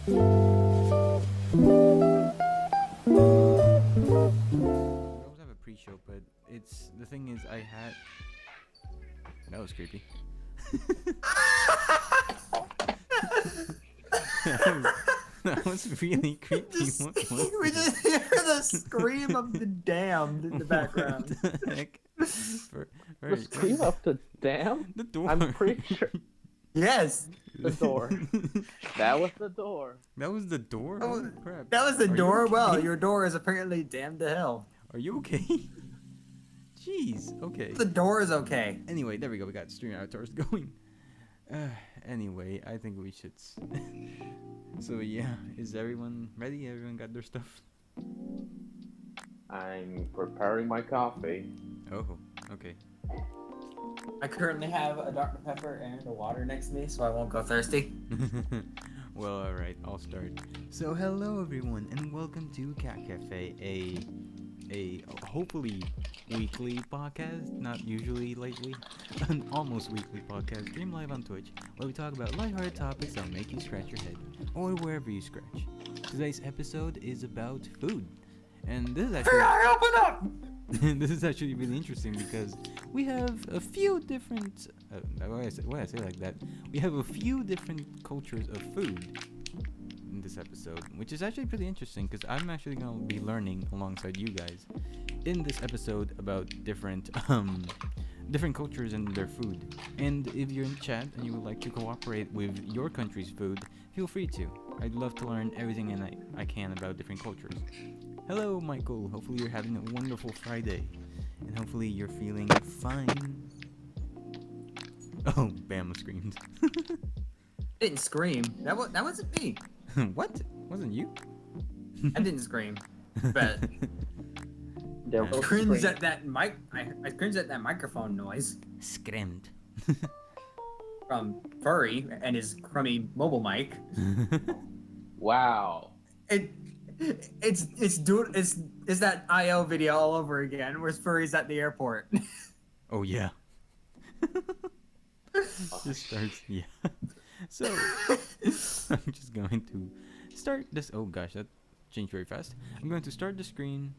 always have a pre-show, but it's the thing is I had. That was creepy. that was really creepy. What was We that? just hear the scream of the damned in the background. What the heck? For, The scream of the dam? the door. I'm pretty sure Yes, the door. That was the door. That was the door? Oh, Holy crap. that was the Are you door. okay? Well, your door is apparently damned to hell. Are you okay? Jeez, okay. The door is okay. Anyway, there we go. We got Stream Outdoors going. Anyway, I think we should. So, yeah. Is everyone ready? Everyone got their stuff? I'm preparing my coffee. Oh, okay. I currently have a Dr. Pepper and a water next to me, so I won't go thirsty. Well, alright, I'll start. So, hello everyone, and welcome to Kat Kafé, a hopefully weekly podcast, not usually lately, an almost weekly podcast, stream live on Twitch, where we talk about lighthearted topics that'll make you scratch your head, or wherever you scratch. Today's episode is about food, and this is actually Open up! this is actually really interesting because we have a few different why I say like that, we have a few different cultures of food in this episode, which is actually pretty interesting because I'm actually going to be learning alongside you guys in this episode about different different cultures and their food. And if you're in chat and you would like to cooperate with your country's food, feel free to. I'd love to learn everything and I can about different cultures. Hello, Michael. Hopefully you're having a wonderful Friday, and hopefully you're feeling fine. Oh, Bama screamed. Didn't scream. That wasn't me. What? Wasn't you? I didn't scream. But There I was cringed scream. at that mic. I cringed at that microphone noise Screamed. from Furry and his crummy mobile mic. Wow. It's that IO video all over again, where Furry's at the airport. Oh yeah. Just starts. Yeah. So I'm just going to start this. Oh gosh, that changed very fast. I'm going to start the screen.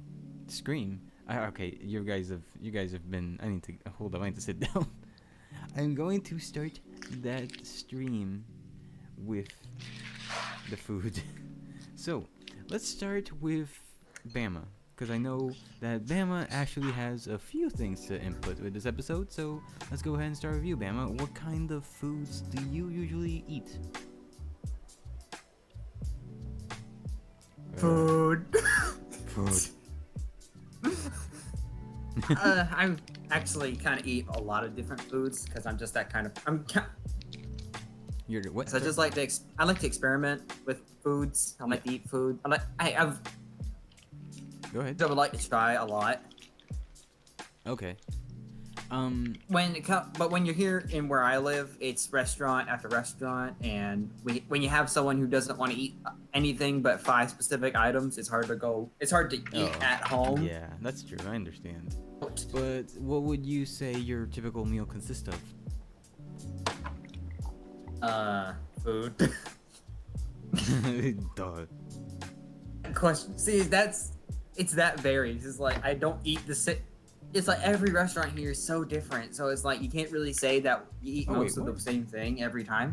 Scream. Okay, you guys have been. I need to hold up. I need to sit down. I'm going to start that stream with the food. So let's start with Bama, because I know that Bama actually has a few things to input with this episode. So let's go ahead and start with you, Bama. What kind of foods do you usually eat? Food. Food. I actually kind of eat a lot of different foods because I'm just that kind of. You're what? So I just like to. I like to experiment with foods. I like to eat food. I've. Go ahead. I would like to try a lot. Okay. But when you're here in where I live, it's restaurant after restaurant, and when you have someone who doesn't want to eat anything but 5 specific items, it's hard to go. It's hard to eat at home. Yeah, that's true. I understand. But what would you say your typical meal consists of? Food. Duh. Question. See, it's that varies. It's like I don't eat the same. It's like every restaurant here is so different, so it's like you can't really say that you eat most of the same thing every time.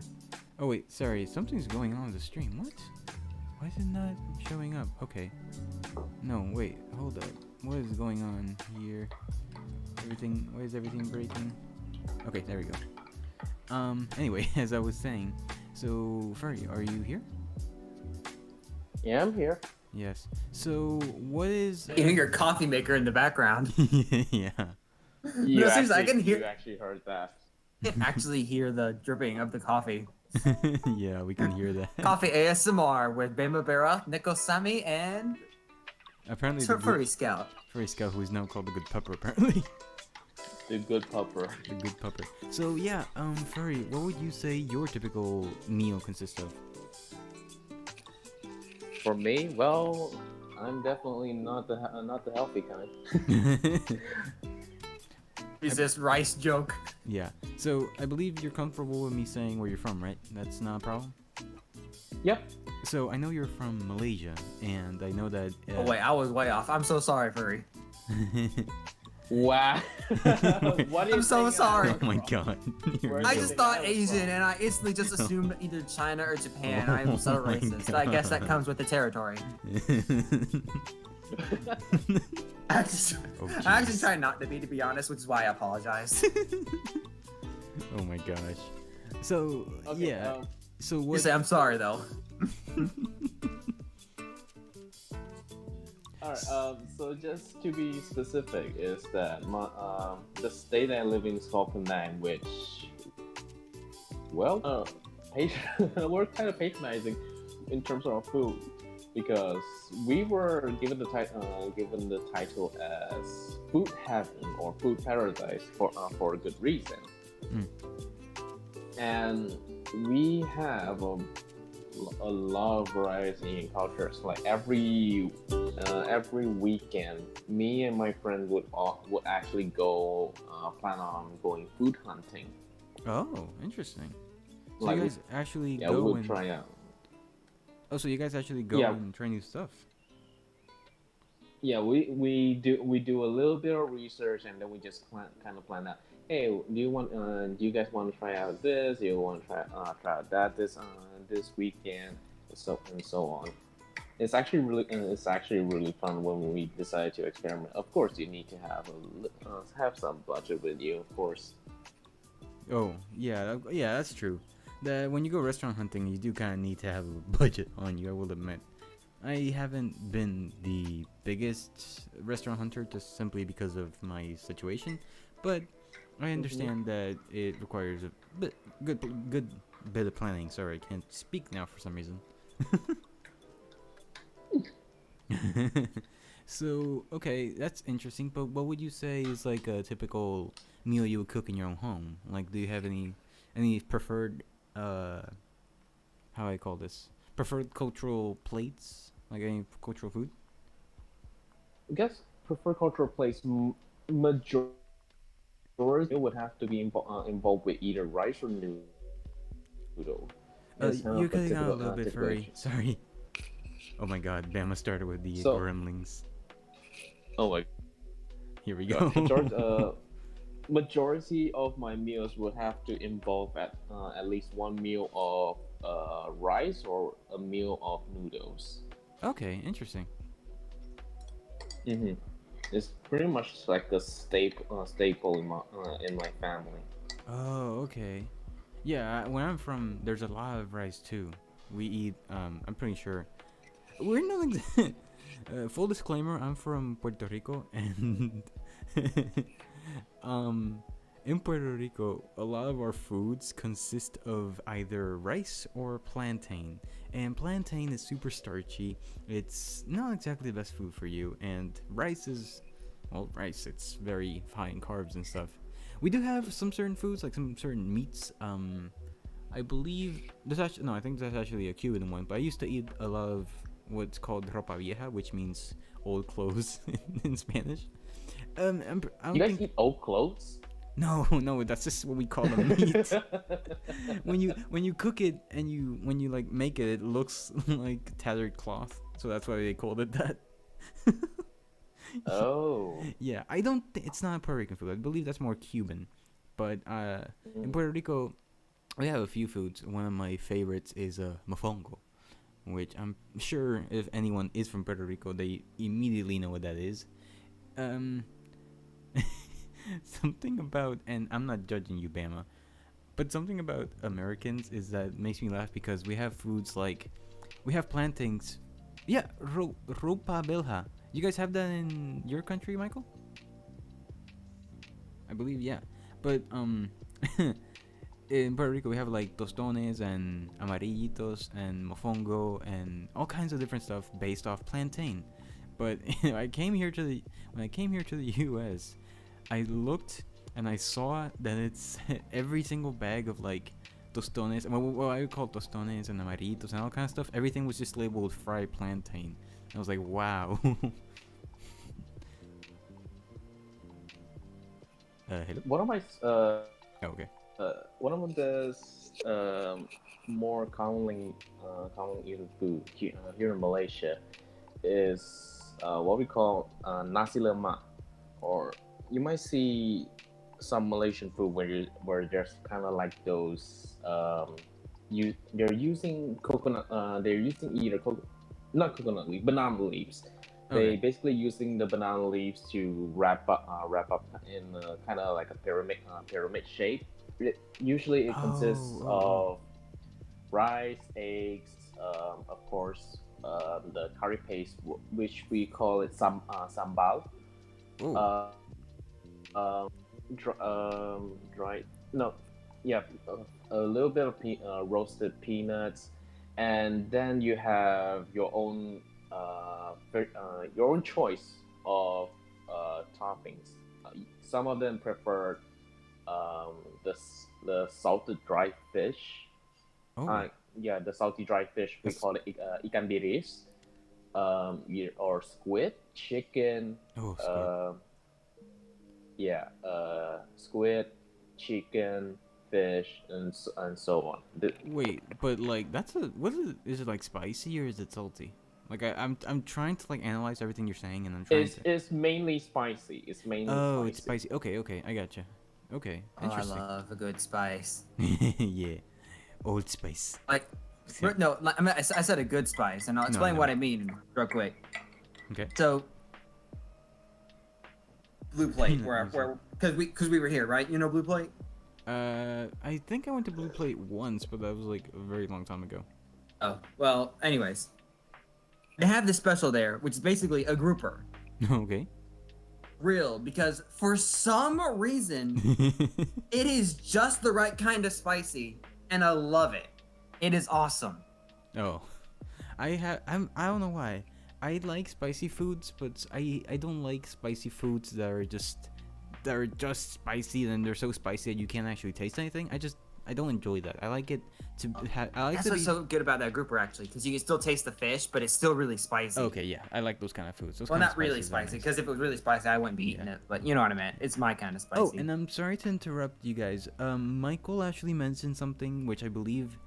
Oh wait, sorry. Something's going on with the stream. What? Why is it not showing up? Okay. No, wait. Hold up. What is going on here? Why is everything breaking? Okay, there we go. Anyway, as I was saying, so Furry, are you here? Yeah, I'm here. Yes. So what is? You hear your coffee maker in the background. Yeah. You seriously, I can hear- You actually heard that. You can actually hear the dripping of the coffee. Yeah, we can hear that. Coffee ASMR with Bema Bera, Nico Sami, and Apparently, Furry Scout. Furry Scout, who is now called the Good Pupper, apparently. The good pupper. The Good Pupper. So yeah, Furry, what would you say your typical meal consists of? For me, well, I'm definitely not the healthy kind. Is this rice joke? Yeah. So I believe you're comfortable with me saying where you're from, right? That's not a problem. Yep. So I know you're from Malaysia, and I know that. Oh wait, I was way off. I'm so sorry, Furry. Wow. What do you I'm so think sorry. Oh my god. Here Where we I do you go. just think I thought was Asian, from? and I instantly just assumed either China or Japan. I'm so Oh my racist. I guess that God. comes with the territory. I actually, Oh, I actually jeez. try not to be honest, which is why I apologize. Oh my gosh. So Okay, yeah. So You what? say I'm sorry though. Alright, so just to be specific, is that the state I live in is called Penang, which, well, we're kind of patronizing in terms of our food, because we were given the title as food heaven or food paradise for a good reason. Mm. And we have a lot of variety in cultures. Like every weekend, me and my friend would actually go plan on going food hunting. Oh, interesting. So Like you guys actually we go would and try out. oh, so you guys actually go Yeah. and try new stuff. Yeah, we do a little bit of research, and then we just kind of plan out. Hey, do you guys want to try out this? Do you want to try out that this weekend? And so on. It's actually really fun when we decide to experiment. Of course, you need to have some budget with you, of course. Oh, yeah, yeah, that's true. That when you go restaurant hunting, you do kind of need to have a budget on you. I will admit. I haven't been the biggest restaurant hunter just simply because of my situation, but I understand that it requires a good bit of planning. Sorry, I can't speak now for some reason. So, okay, that's interesting, but what would you say is like a typical meal you would cook in your own home? Like, do you have any preferred how I call this? Preferred cultural plates? Like any cultural food? I guess prefer cultural place majority would have to be involved with either rice or noodle. It's kind You're of a cutting out a typical little bit, typical Furry. Asian. Sorry. Oh my god, Bama started with the So- gremlins. Oh my Here we god! go. Majority of my meals would have to involve at least one meal of rice or a meal of noodles. Okay, interesting. Mm-hmm. It's pretty much like a staple in my family. Oh, okay. Yeah, where I'm from, there's a lot of rice too. We eat. I'm pretty sure. We're not. Full disclaimer: I'm from Puerto Rico, and in Puerto Rico, a lot of our foods consist of either rice or plantain. And plantain is super starchy. It's not exactly the best food for you. And rice is, well, rice. It's very high in carbs and stuff. We do have some certain foods, like some certain meats. I believe there's actually I think there's actually a Cuban one. But I used to eat a lot of what's called ropa vieja, which means old clothes in Spanish. I don't You guys think, eat old clothes? no, that's just what we call the meat. when you cook it and when you like make it, it looks like tattered cloth. So that's why they called it that. Oh. Yeah, I don't. It's not Puerto Rican food. I believe that's more Cuban. But in Puerto Rico, we have a few foods. One of my favorites is mofongo, which I'm sure if anyone is from Puerto Rico, they immediately know what that is. Something about, and I'm not judging you, Bama, but something about Americans is that makes me laugh because we have foods like, we have plantains. Yeah, ropa belha. You guys have that in your country, Michael? I believe, yeah. But in Puerto Rico we have like tostones and amarillitos and mofongo and all kinds of different stuff based off plantain. But when I came here to the US, I looked and I saw that it's every single bag of like tostones, what I would call tostones and amarillitos and all kind of stuff. Everything was just labeled fried plantain. I was like, wow. Hello? One of my Oh, okay. One of the more commonly eaten food here in Malaysia is what we call nasi lemak, or you might see some Malaysian food where there's kind of like those they're using coconut they're using either not coconut leaf, banana leaves. They Okay. basically using the banana leaves to wrap up in kind of like a pyramid shape. Usually it consists Oh. of rice, eggs, of course, the curry paste, which we call it sambal. Oh. Uh, dried no, yeah, a little bit of roasted peanuts, and then you have your own choice of toppings. Some of them prefer um, the salted dry fish. Oh. Uh, yeah, the salty dry fish, we That's. call it ikan biris, or squid, chicken, Oh, squid. uh, yeah, squid, chicken, fish, and so on. Wait, but like that's a what is it? Is it like spicy or is it salty? Like I'm trying to like analyze everything you're saying and I'm trying to. It's mainly spicy. It's mainly Oh, it's spicy. spicy. Okay, okay, I gotcha. Okay, Oh, I interesting. love a good spice. Yeah, Old Spice. Like, Yeah. no, I mean, I said a good spice, and I'll No, I explain know. what I mean real quick. Okay. So, Blue Plate, I'm sorry. because we were here, right? You know Blue Plate? I think I went to Blue Plate once, but that was like a very long time ago. Oh, well, anyways, they have this special there, which is basically a grouper. Okay. Real, because for some reason, it is just the right kind of spicy, and I love it. It is awesome. Oh, I don't know why. I like spicy foods, but I don't like spicy foods that are just spicy and they're so spicy that you can't actually taste anything. I don't enjoy that. I like it to have. I like That's to what's be. so good about that grouper, actually, because you can still taste the fish, but it's still really spicy. Okay, yeah, I like those kind of foods. Those Well, kind of not really spices are spicy, nice. because if it was really spicy, I wouldn't be eating Yeah. it. But you know what I meant. It's my kind of spicy. Oh, and I'm sorry to interrupt you guys. Michael actually mentioned something which I believe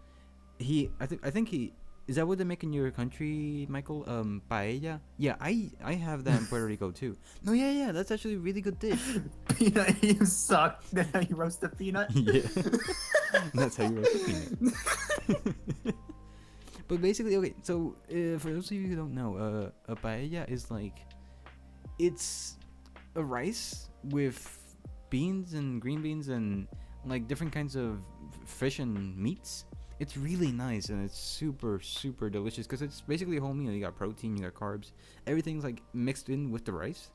I think he is that what they make in your country, Michael? Paella. Yeah, I have that in Puerto Rico too. No, yeah, that's actually a really good dish. Peanut, you suck. That's how you roast a peanut. Yeah, that's how you roast a peanut. But basically, okay. So for those of you who don't know, a paella is like it's a rice with beans and green beans and like different kinds of fish and meats. It's really nice and it's super delicious because it's basically a whole meal. You got protein, you got carbs, everything's like mixed in with the rice,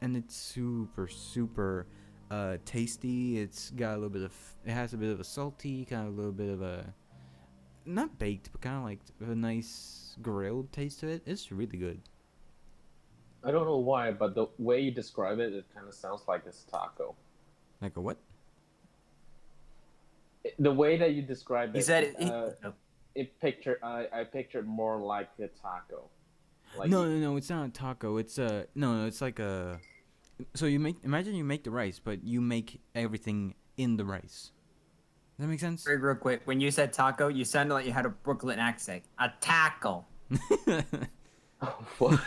and it's super tasty. It's got a little bit of it has a bit of a salty, kind of a little bit of a not baked, but kind of like a nice grilled taste to it. It's really good. I don't know why, but the way you describe it, it kind of sounds like it's taco. Like a what? The way that you describe He it, said I pictured more like a taco. Like No, it's not a taco. It's no, it's like a. So imagine you make the rice, but you make everything in the rice. Does that make sense? real quick. When you said taco, you sounded like you had a Brooklyn accent. A taco. what?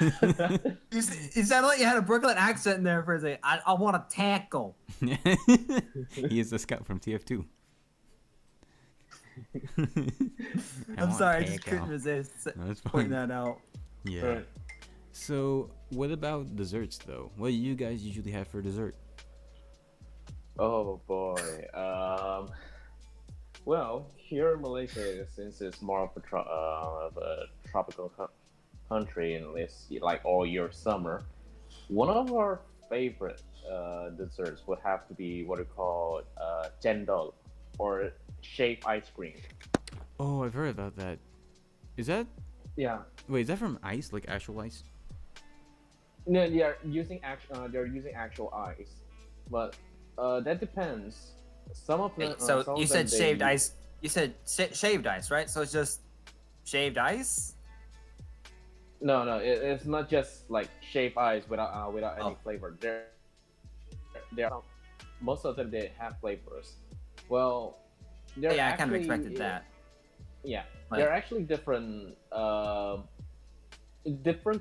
You sounded like you had a Brooklyn accent in there for a second. I want a taco. He is the scout from TF2. I'm sorry, I just couldn't resist No, it's pointing fine. that out. Yeah. Right. So, what about desserts though? What do you guys usually have for dessert? Oh boy. Well, here in Malaysia, since it's more of a tropical country, and it's like all year summer, one of our favorite desserts would have to be what we call cendol, or shaved ice cream. Oh, I've heard about that. Is that Yeah. wait? Is that from ice, like actual ice? No, they're using actual ice, but that depends. Some of them. So some you of said them shaved ice. You said shaved ice, right? So it's just shaved ice. No, it's not just like shaved ice without any Oh. flavor. There are most of them they have flavors. Well, they're Yeah, I kind of actually expected that. yeah, Like- they're actually different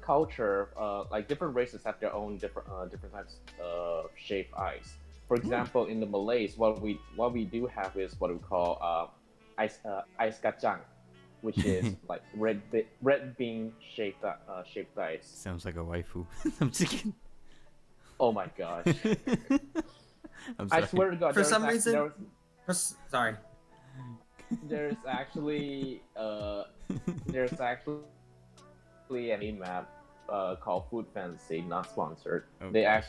culture. Like different races have their own different types of shaved ice. For example, in the Malays, what we do have is what we call ice kacang, which is like red bean shaped ice. Sounds like a waifu. I'm just kidding. Oh my gosh! I'm I sorry. swear to God, For some reason- Sorry. there's actually an map called Food Fantasy, not sponsored. Oh, They gosh.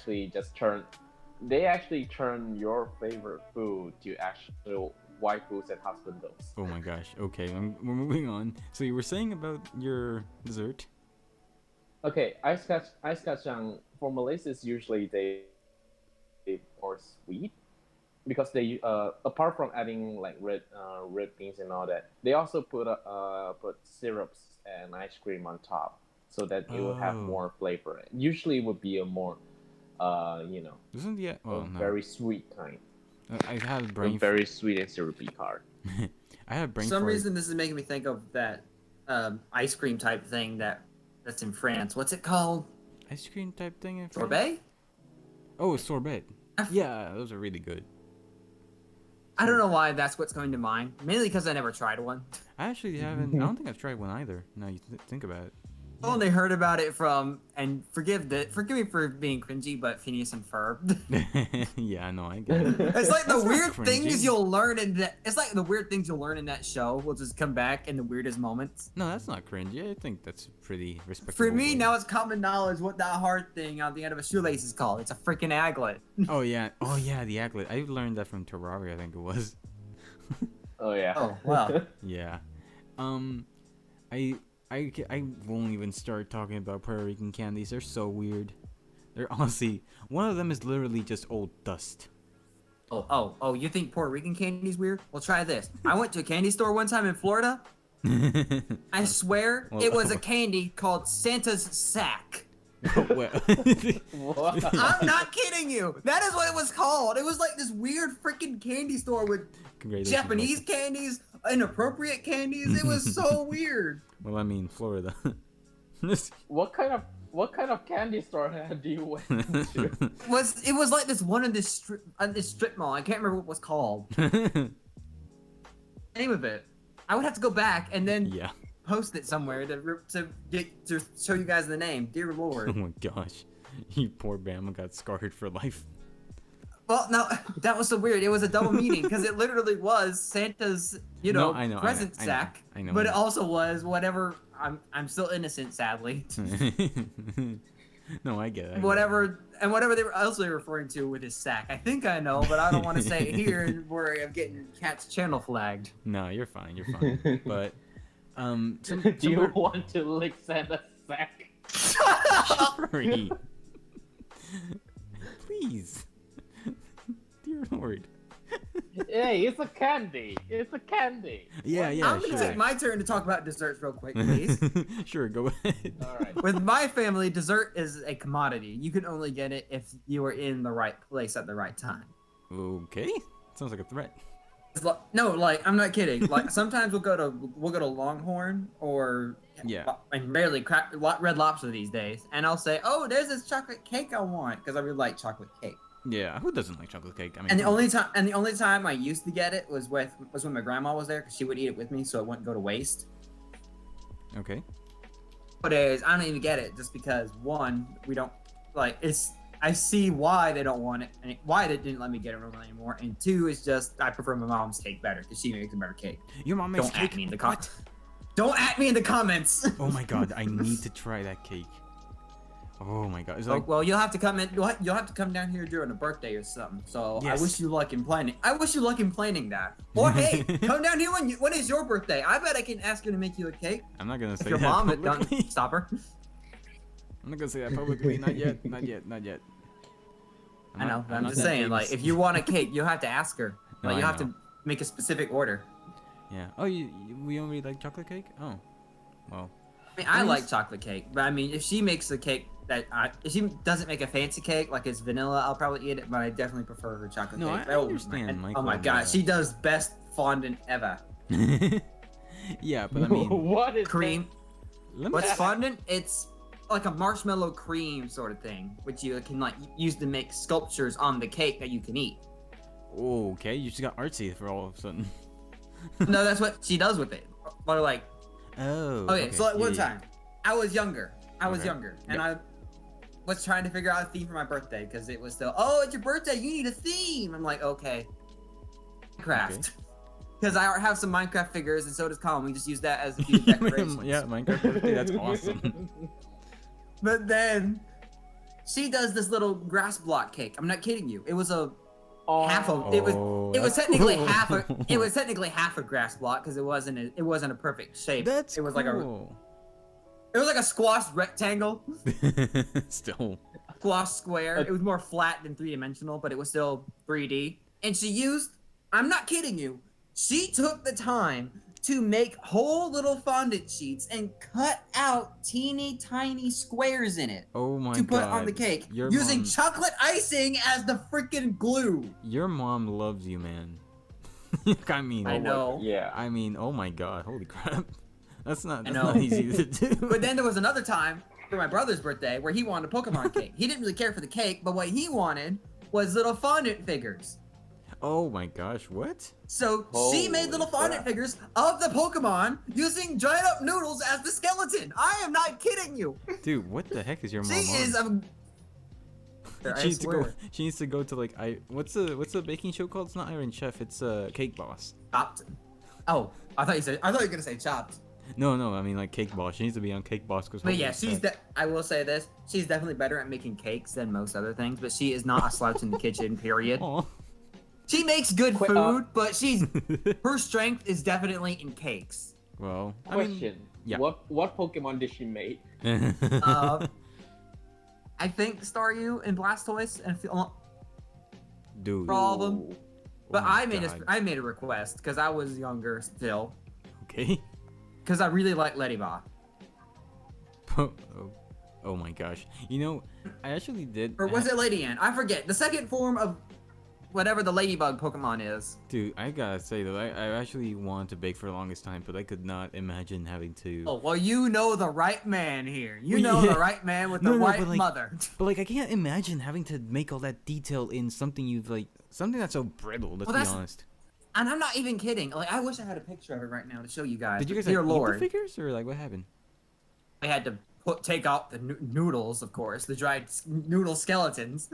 actually turn your favorite food to actual waifus and husbandos. Oh my gosh. Okay, we're moving on. So you were saying about your dessert? Okay, ice kacang for Malaysians usually they more sweet because they apart from adding like red beans and all that, they also put syrups and ice cream on top so that it will have Oh. more flavor. Usually it would be a more Isn't the a no? very sweet kind, I had a brain. very sweet and syrupy card. I had For brain. some fart. reason, this is making me think of that ice cream type thing that's in France. What's it called? Ice cream type thing. In France? Sorbet? Oh, sorbet. I f- Yeah, those are really good. I don't know why that's what's coming to mind. Mainly because I never tried one. I actually haven't. I don't think I've tried one either. Now you think about it. I only heard about it from, and forgive me for being cringy, but Phineas and Ferb. Yeah, I know. I get it. It's like the That's not weird things cringy. you'll learn in that. It's like the weird things you'll learn in that show will just come back in the weirdest moments. No, that's not cringy. I think that's pretty respectable. For me, way. now it's common knowledge what that hard thing on the end of a shoelace is called. It's a freaking aglet. Oh yeah. Oh yeah. The aglet. I learned that from Terraria. I think it was. Oh yeah. Oh, wow. Yeah. I won't even start talking about Puerto Rican candies. They're so weird. They're honestly, one of them is literally just old dust. Oh, you think Puerto Rican candy's weird? Well, try this. I went to a candy store one time in Florida. I swear Well, it was a candy called Santa's Sack. Well, What? I'm not kidding you. That is what it was called. It was like this weird freaking candy store with Congratulations, Japanese candies, inappropriate candies. It was so weird. Well, I mean Florida. What kind of candy store do you went to? It was like this one in this strip mall. I can't remember what it was called. The name of it. I would have to go back and then Yeah. post it somewhere to show you guys the name. Dear Oh Lord. my gosh, you poor Bama got scarred for life. Well, no, that was so weird. It was a double meaning because it literally was Santa's, No, I know, present I know, sack. I know. But it also was whatever. I'm still innocent, sadly. No, I get it. Whatever they were also referring to with his sack. I think I know, but I don't want to say it here and worry of getting Kat's channel flagged. No, you're fine. You're fine. But Do you want to lick Santa's sack? Hurry. Please. Dear Lord. Hey, it's a candy. It's a candy. Yeah, yeah, I'm gonna sure. take my turn to talk about desserts real quick, please. Sure, go ahead. All right. With my family, dessert is a commodity. You can only get it if you are in the right place at the right time. Okay. Sounds like a threat. No, like I'm not kidding. Like sometimes we'll go to Longhorn or and rarely Red Lobster these days, and I'll say, "Oh, there's this chocolate cake I want," because I really like chocolate cake. Yeah, who doesn't like chocolate cake? I mean, And the only time I used to get it was when my grandma was there, because she would eat it with me, so it wouldn't go to waste. Okay. Nowadays, I don't even get it just because one, we don't like it's. I see why they don't want it and why they didn't let me get it anymore. And two, it's just I prefer my mom's cake better because she makes a better cake. Your mom makes Don't cake. at me in the comments. Don't at me in the comments. Oh my god, I need to try that cake. Oh my god, it's like Well, you'll have to come in. You'll have to come down here during a birthday or something. So Yes. I wish you luck in planning. I wish you luck in planning that. Or hey, come down here when is your birthday? I bet I can ask her to make you a cake. I'm not gonna If say your that mom publicly. don't stop her. I'm not gonna say that publicly. Not yet. Not yet. Not yet. I know. But I'm not just that saying, like, famous. if you want a cake, you'll have to ask her. No, Like, I you have know. to make a specific order. Yeah. Oh, we only like chocolate cake. Oh, well. I mean, I like chocolate cake, but I mean, if she makes a cake if she doesn't make a fancy cake like it's vanilla, I'll probably eat it, but I definitely prefer her chocolate No, cake. I understand, Michael. Oh my god, she does best fondant ever. Yeah, but I mean, what is Cream. let me What's fondant? It's like a marshmallow cream sort of thing, which you can like use to make sculptures on the cake that you can eat. Oh, okay, you just got artsy for all of a sudden. No, that's what she does with it. Or like, Oh. okay, so like one yeah, time, I was younger. Okay. And I was trying to figure out a theme for my birthday because it was still, oh, it's your birthday, you need a theme. I'm like, okay, Minecraft. Because I have some Minecraft figures, and so does Colin. We just use that as a few decorations. Yeah, Minecraft birthday. That's awesome. But then she does this little grass block cake. I'm not kidding you. It was a half of it was that's technically cool. half a grass block because it wasn't a perfect shape. That's it was cool. it was like a squash rectangle, Still. squash square. It was more flat than 3-dimensional, but it was still 3D. And she used, I'm not kidding you, she took the time to make whole little fondant sheets and cut out teeny tiny squares in it Oh my god. to put on the cake using chocolate icing as the freaking glue. Your mom loves you, man. I mean, I know. Yeah. I mean, oh my god, holy crap. That's not know. not easy to do. But then there was another time for my brother's birthday where he wanted a Pokemon cake. He didn't really care for the cake, but what he wanted was little fondant figures. Oh my gosh, what? So she made little Holy fondant crap. figures of the Pokemon using dried up noodles as the skeleton. I am not kidding you. Dude, what the heck is your mom She is on? a. She needs to go. She needs to go to like what's the baking show called? It's not Iron Chef. It's Cake Boss. Chopped. Oh, I thought you were gonna say chopped. No, I mean like Cake Boss. She needs to be on Cake Boss because. But yeah, I will say this: she's definitely better at making cakes than most other things. But she is not a slouch in the kitchen. Period. Aw. She makes good food, but her strength is definitely in cakes. Well, I Question. mean, yeah. What Pokemon did she make? I think Staryu and Blastoise and Dude. for all of them. Oh But my I made a request because I was younger still. Okay. Because I really like Ladybot. Oh my gosh. You know, I actually did. Or was it Lady Ann? I forget. The second form of whatever the Ladybug Pokemon is. Dude, I gotta say though, I actually wanted to bake for the longest time, but I could not imagine having to. Oh, well, you know the right man here. You know the right man with the right mother. But like, I can't imagine having to make all that detail in something something that's so brittle. Let's be honest. And I'm not even kidding. Like, I wish I had a picture of it right now to show you guys. Did you guys Dear eat Lord, the figures or like what happened? I had to take out the noodles, of course, the dried noodle skeletons.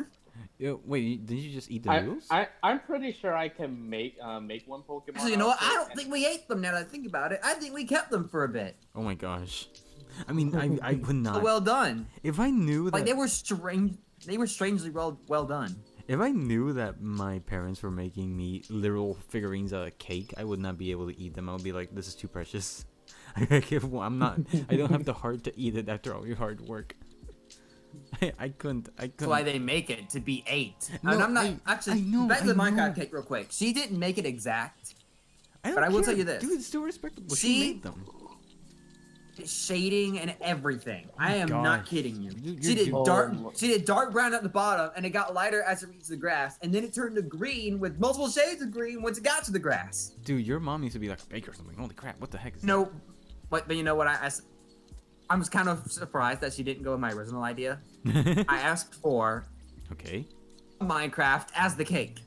Yo, wait, did you just eat the noodles? I'm pretty sure I can make one Pokemon. Actually, you know what? I don't think we ate them now that I think about it. I think we kept them for a bit. Oh my gosh. I mean, I would not. Well done. If I knew that. Like, they were strangely well done. If I knew that my parents were making me literal figurines out of cake, I would not be able to eat them. I would be like, this is too precious. I don't have the heart to eat it after all your hard work. I couldn't. That's why they make it to be 8. No, and I'm not I know, back to the I know. Minecraft cake real quick. She didn't make it exact. I don't But I will care. tell you this. Dude, it's still respectable. She She- made them. Shading and everything. I am gosh. not kidding you. Dude, She you're did she did dark brown at the bottom, and it got lighter as it reached the grass, and then it turned to green with multiple shades of green once it got to the grass. Dude, your mom needs to be like a baker or something. Holy crap, what the heck is No, but you know what? I was kind of surprised that she didn't go with my original idea. that? I asked for Okay. Minecraft as the cake.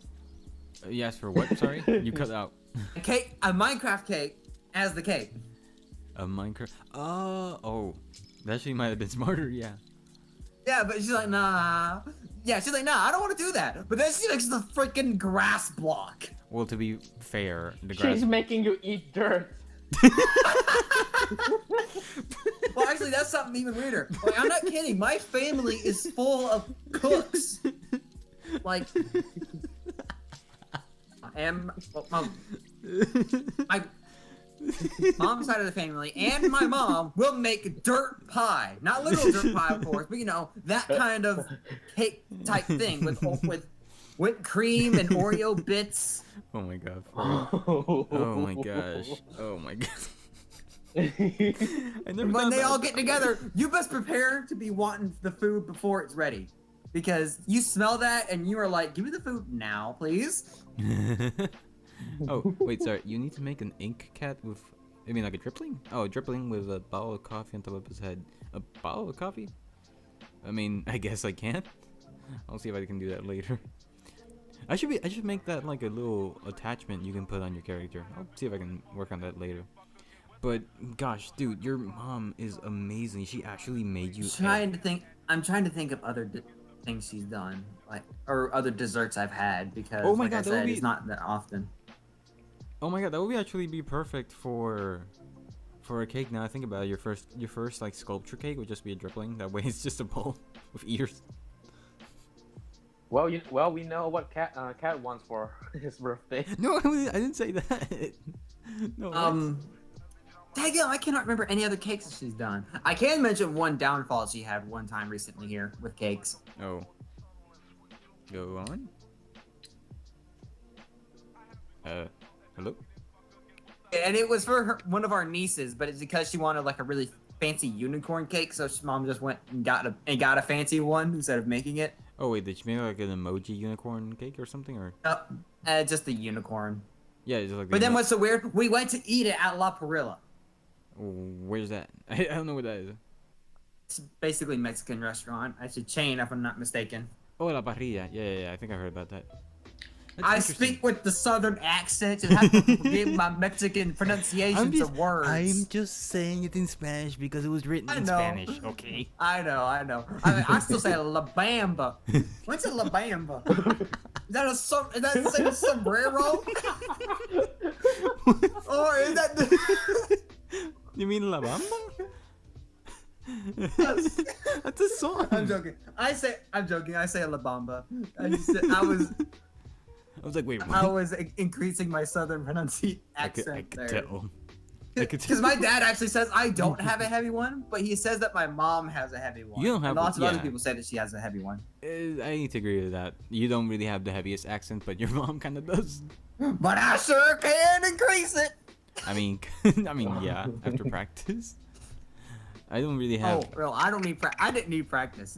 You asked for what? Sorry? You cut out. A Minecraft cake as the cake. A Minecraft. Oh. That actually might have been smarter, yeah. Yeah, but she's like, nah. Yeah, she's like, nah, I don't want to do that. But then she makes the freaking grass block. Well, to be fair, the grass. She's making you eat dirt. Well, actually, that's something even weirder. Like, I'm not kidding. My family is full of cooks. Like, and my mom's side of the family and my mom will make dirt pie. Not literal dirt pie, of course, but you know, that kind of cake type thing with whipped cream and Oreo bits. Oh my god. Oh my gosh. Oh my god. I never When thought they about all get together, you best prepare to be wanting the food before it's ready. Because you smell that and you are like, give me the food now, please. Oh, wait, sorry. You need to make an ink cat with, I mean, like a dripling? Oh, a dripling with a bottle of coffee on top of his head. A bottle of coffee? I mean, I guess I can. I'll see if I can do that later. I should make that like a little attachment you can put on your character. I'll see if I can work on that later. But gosh, dude, your mom is amazing. She actually made you. I'm trying to think of other things she's done, like or other desserts I've had because, Oh my like I God, that would said, be- it's not that often. Oh my god, that would actually be perfect for a cake. Now I think about it, your first like sculpture cake would just be a dripling. That way, it's just a bowl with ears. Well, we know what Cat wants for his birthday. No, I didn't say that. No. What? Dang it, I cannot remember any other cakes that she's done. I can mention one downfall she had one time recently here with cakes. Oh. Go on. Hello? And it was for one of our nieces, but it's because she wanted like a really fancy unicorn cake, so mom just went and got a fancy one instead of making it. Oh wait, did you make like an emoji unicorn cake or something, or? Just the unicorn. Yeah, it's like. But then what's so weird? We went to eat it at La Parrilla. Where's that? I don't know where that is. It's basically a Mexican restaurant. It's a chain, if I'm not mistaken. Oh, La Parrilla. Yeah. I think I heard about that. That's I interesting. speak with the southern accent and have to forgive my Mexican pronunciations of words. I'm just saying it in Spanish because it was written in Spanish, okay? I know. I mean, I still say La Bamba. What's a La Bamba? Is that the same as sombrero? Or is that the... You mean La Bamba? That's a song. I'm joking. I'm joking. I say La Bamba. I was like, wait, what? I was increasing my southern accent I could there. tell. Because my dad actually says I don't have a heavy one, but he says that my mom has a heavy one. You don't have and lots one, of other yeah. people say that she has a heavy one. I need to agree with that. You don't really have the heaviest accent, but your mom kind of does. But I sure can increase it. I mean, yeah, after practice. I don't really have. Oh, bro, I didn't need practice.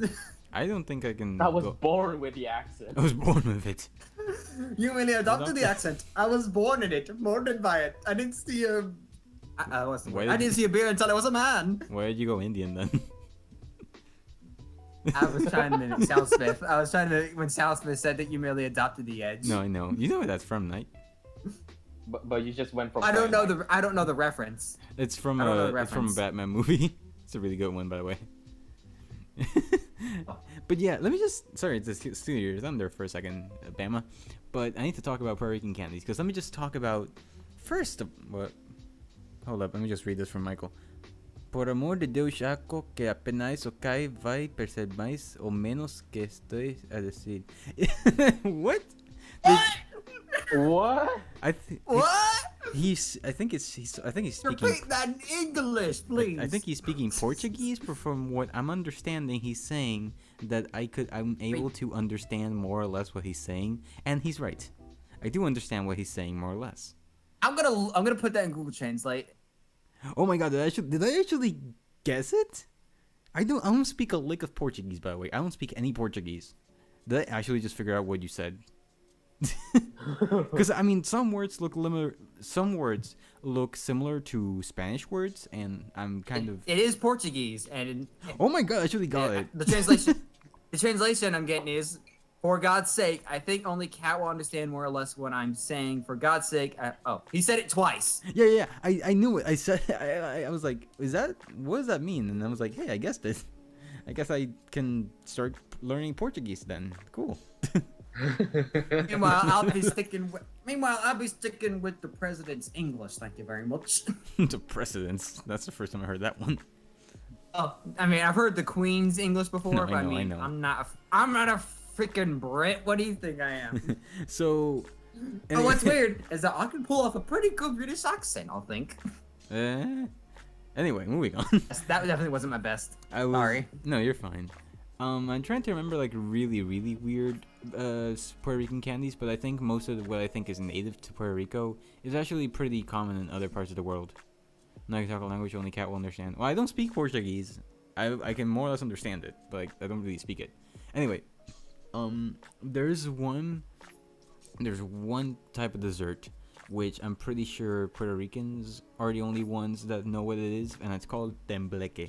I don't think I can. I was born with the accent. I was born with it. You really adopted the accent. I was born in it, molded by it. I didn't see a. I didn't see a beer until I was a man. Where did you go Indian then? I was trying to mimic Sal Smith. I was trying to when Sal Smith said that you merely adopted the edge. No, I know. You know where that's from, right? But you just went from. I don't know the reference. It's from I don't know the it's from a reference. Batman movie. It's a really good one, by the way. But yeah, let me just sorry to steal your thunder for a second, Bama. But I need to talk about Puerto Rican candies because let me just talk about first. What? Hold up, let me just read this from Michael. Por amor de Deus, Jaco, que apenas o cae vai percebais o menos que estoy a decir. What? What? What? I think he's speaking. Repeat that in English, please. I think he's speaking Portuguese, but from what I'm understanding, he's saying that I'm able to understand more or less what he's saying, and he's right. I do understand what he's saying more or less. I'm gonna put that in Google Translate. Oh my god, did I actually guess it? I don't speak a lick of Portuguese, by the way. I don't speak any Portuguese. Did I actually just figure out what you said? Because I mean, some words look similar to Spanish words, and I'm kind of. It is Portuguese, and Oh my god, I actually got it. The translation I'm getting is, for God's sake. I think only Kat will understand more or less what I'm saying. For God's sake. He said it twice. Yeah. I knew it. I said. I was like, what does that mean? And I was like, hey, I guessed it. I guess I can start learning Portuguese then. Cool. Meanwhile, I'll be sticking with the president's English. Thank you very much. The precedence. That's the first time I heard that one. Oh, I mean, I've heard the Queen's English before, No, but I know. I'm not a freaking Brit. What do you think I am? So. But what's weird is that I can pull off a pretty good British accent. I think. Anyway, moving on. That definitely wasn't my best. Sorry. No, you're fine. I'm trying to remember like really, really weird Puerto Rican candies, but I think most of what I think is native to Puerto Rico is actually pretty common in other parts of the world. Now you talk a language only Cat will understand. Well, I don't speak Portuguese. I can more or less understand it, but like, I don't really speak it. Anyway, there's one type of dessert which I'm pretty sure Puerto Ricans are the only ones that know what it is, and it's called tembleque.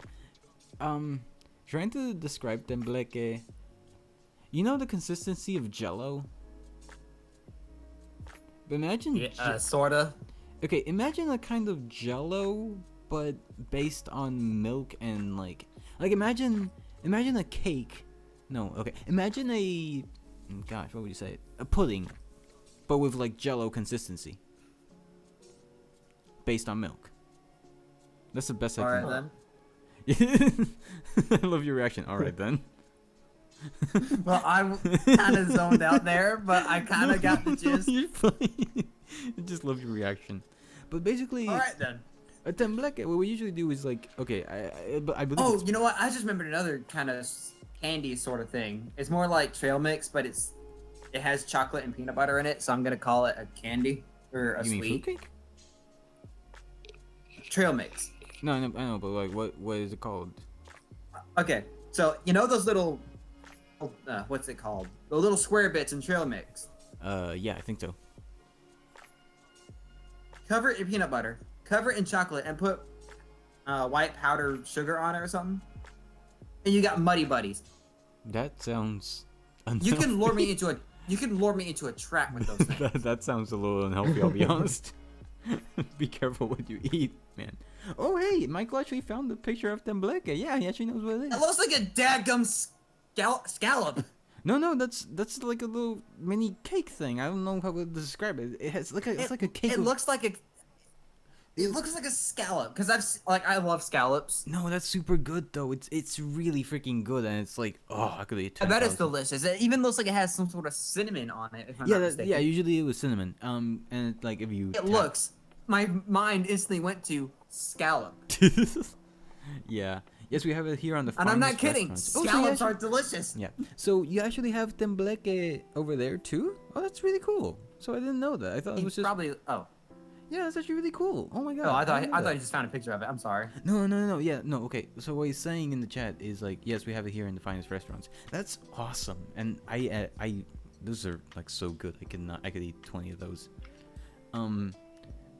Trying to describe tembleque, you know the consistency of Jello? But imagine, sorta. okay, imagine a kind of Jello, but based on milk and like imagine a cake. No, okay, imagine gosh, what would you say? A pudding, but with like Jello consistency, based on milk. That's the best I can. Alright then. I love your reaction. All right then. Well, I kind of zoned out there, but I kind of got the gist. You're funny. I just love your reaction. But basically, All right then. a tembleque, what we usually do is like, okay, I believe. Oh, you know what? I just remembered another kind of candy sort of thing. It's more like trail mix, but it has chocolate and peanut butter in it, so I'm gonna call it a candy or a You mean sweet fruitcake? trail mix. No, I know, but like, what is it called? Okay, so you know those little, what's it called? The little square bits in trail mix. Yeah, I think so. Cover it in peanut butter, cover it in chocolate, and put white powdered sugar on it or something. And you got Muddy Buddies. That sounds. You can lure me into a trap with those things. that sounds a little unhealthy. I'll be honest. Be careful what you eat, man. Oh, hey, Michael actually found the picture of tembleque. Yeah, he actually knows what it is. It looks like a dadgum scallop. No, that's like a little mini cake thing. I don't know how to describe it. It's like a cake. It looks like a scallop because I love scallops. No, that's super good though. It's really freaking good, and it's like, oh, I could eat. I bet it's delicious. It even looks like it has some sort of cinnamon on it. If I'm not mistaken. Yeah. Usually it was cinnamon. And like if you. It looks. My mind instantly went to scallop. Yeah. Yes, we have it here on the. And I'm not kidding. Restaurants. Scallops are delicious. Yeah. So you actually have tembleque over there too? Oh, that's really cool. So I didn't know that. I thought it was just. Probably. Oh. Yeah, that's actually really cool. Oh my god. Oh, I thought didn't know you just found a picture of it. I'm sorry. No. Yeah, no. Okay. So what he's saying in the chat is like, yes, we have it here in the finest restaurants. That's awesome. And I those are like so good. I could eat 20 of those.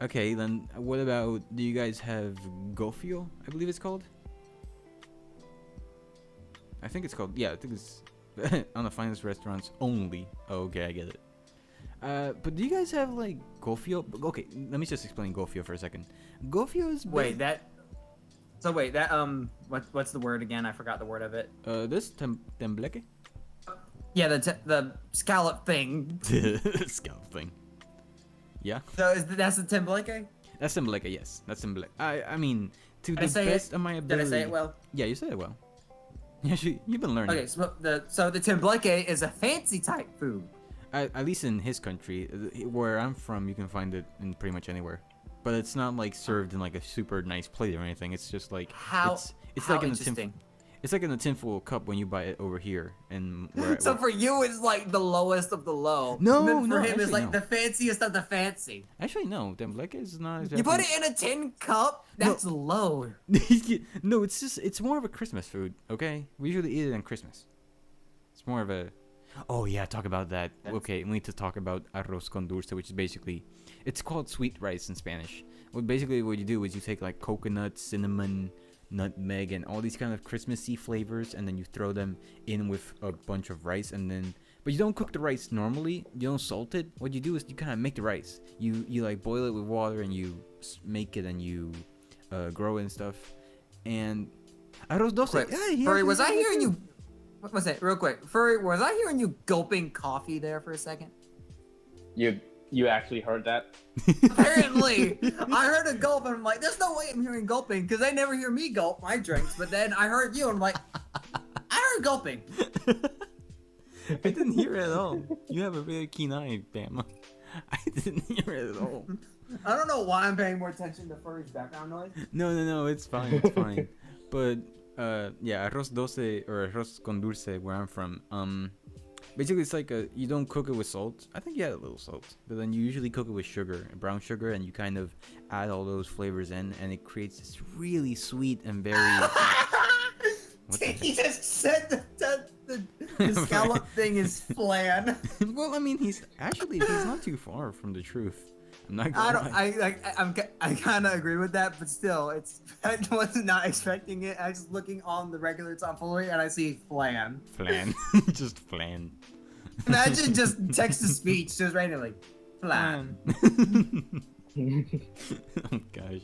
Okay, then what about? Do you guys have gofio? I believe it's called. I think it's called. Yeah, I think it's on the finest restaurants only. Oh, okay, I get it. But do you guys have like gofio? Okay, let me just explain gofio for a second. Gofio is what's the word again? I forgot the word of it. This tembleque. Yeah, the scallop thing. Scallop thing. Yeah. So that's the tembleque? That's tembleque. Yes, that's tembleque. I mean, to Did the best of my ability. Did I say it well? Yeah, you said it well. Yeah, you've been learning. Okay, so the tembleque is a fancy type food. At least in his country, where I'm from, you can find it in pretty much anywhere. But it's not like served in like a super nice plate or anything. It's just like it's like in a tin. It's like in a tinfoil cup when you buy it over here. And so for you, it's like the lowest of the low. No, and then for him, actually, it's like the fanciest of the fancy. Actually, no. Tembleque is not exactly. You put it in a tin cup. That's low. No, it's more of a Christmas food. Okay, we usually eat it on Christmas. It's more of a. Oh yeah, talk about that. Okay, we need to talk about arroz con dulce, which is basically, it's called sweet rice in Spanish. What you do is you take like coconut, cinnamon, nutmeg, and all these kind of Christmassy flavors, and then you throw them in with a bunch of rice, but you don't cook the rice normally. You don't salt it. What you do is you kind of make the rice. You like boil it with water, and you make it, and you grow it and stuff. And arroz dulce. Furry, was I hearing you? What was it? Real quick, Furry, was I hearing you gulping coffee there for a second? You actually heard that? Apparently, I heard a gulp, and I'm like, "There's no way I'm hearing gulping," because they never hear me gulp my drinks. But then I heard you, and I'm like, "I heard gulping." I didn't hear it at all. You have a very keen eye, Bam. I didn't hear it at all. I don't know why I'm paying more attention to Furry's background noise. No, it's fine, it's fine. But yeah, arroz dulce or arroz con dulce, where I'm from, Basically, it's like you don't cook it with salt. I think you add a little salt, but then you usually cook it with sugar, brown sugar, and you kind of add all those flavors in, and it creates this really sweet and very. He just said that the scallop thing is flan. Well, I mean, he's not too far from the truth. I'm not gonna lie. I kind of agree with that, but still, I was not expecting it. I was just looking on the regular tomfoolery and I see flan. Flan, just flan. Imagine just text to speech, just randomly, flan. Oh gosh.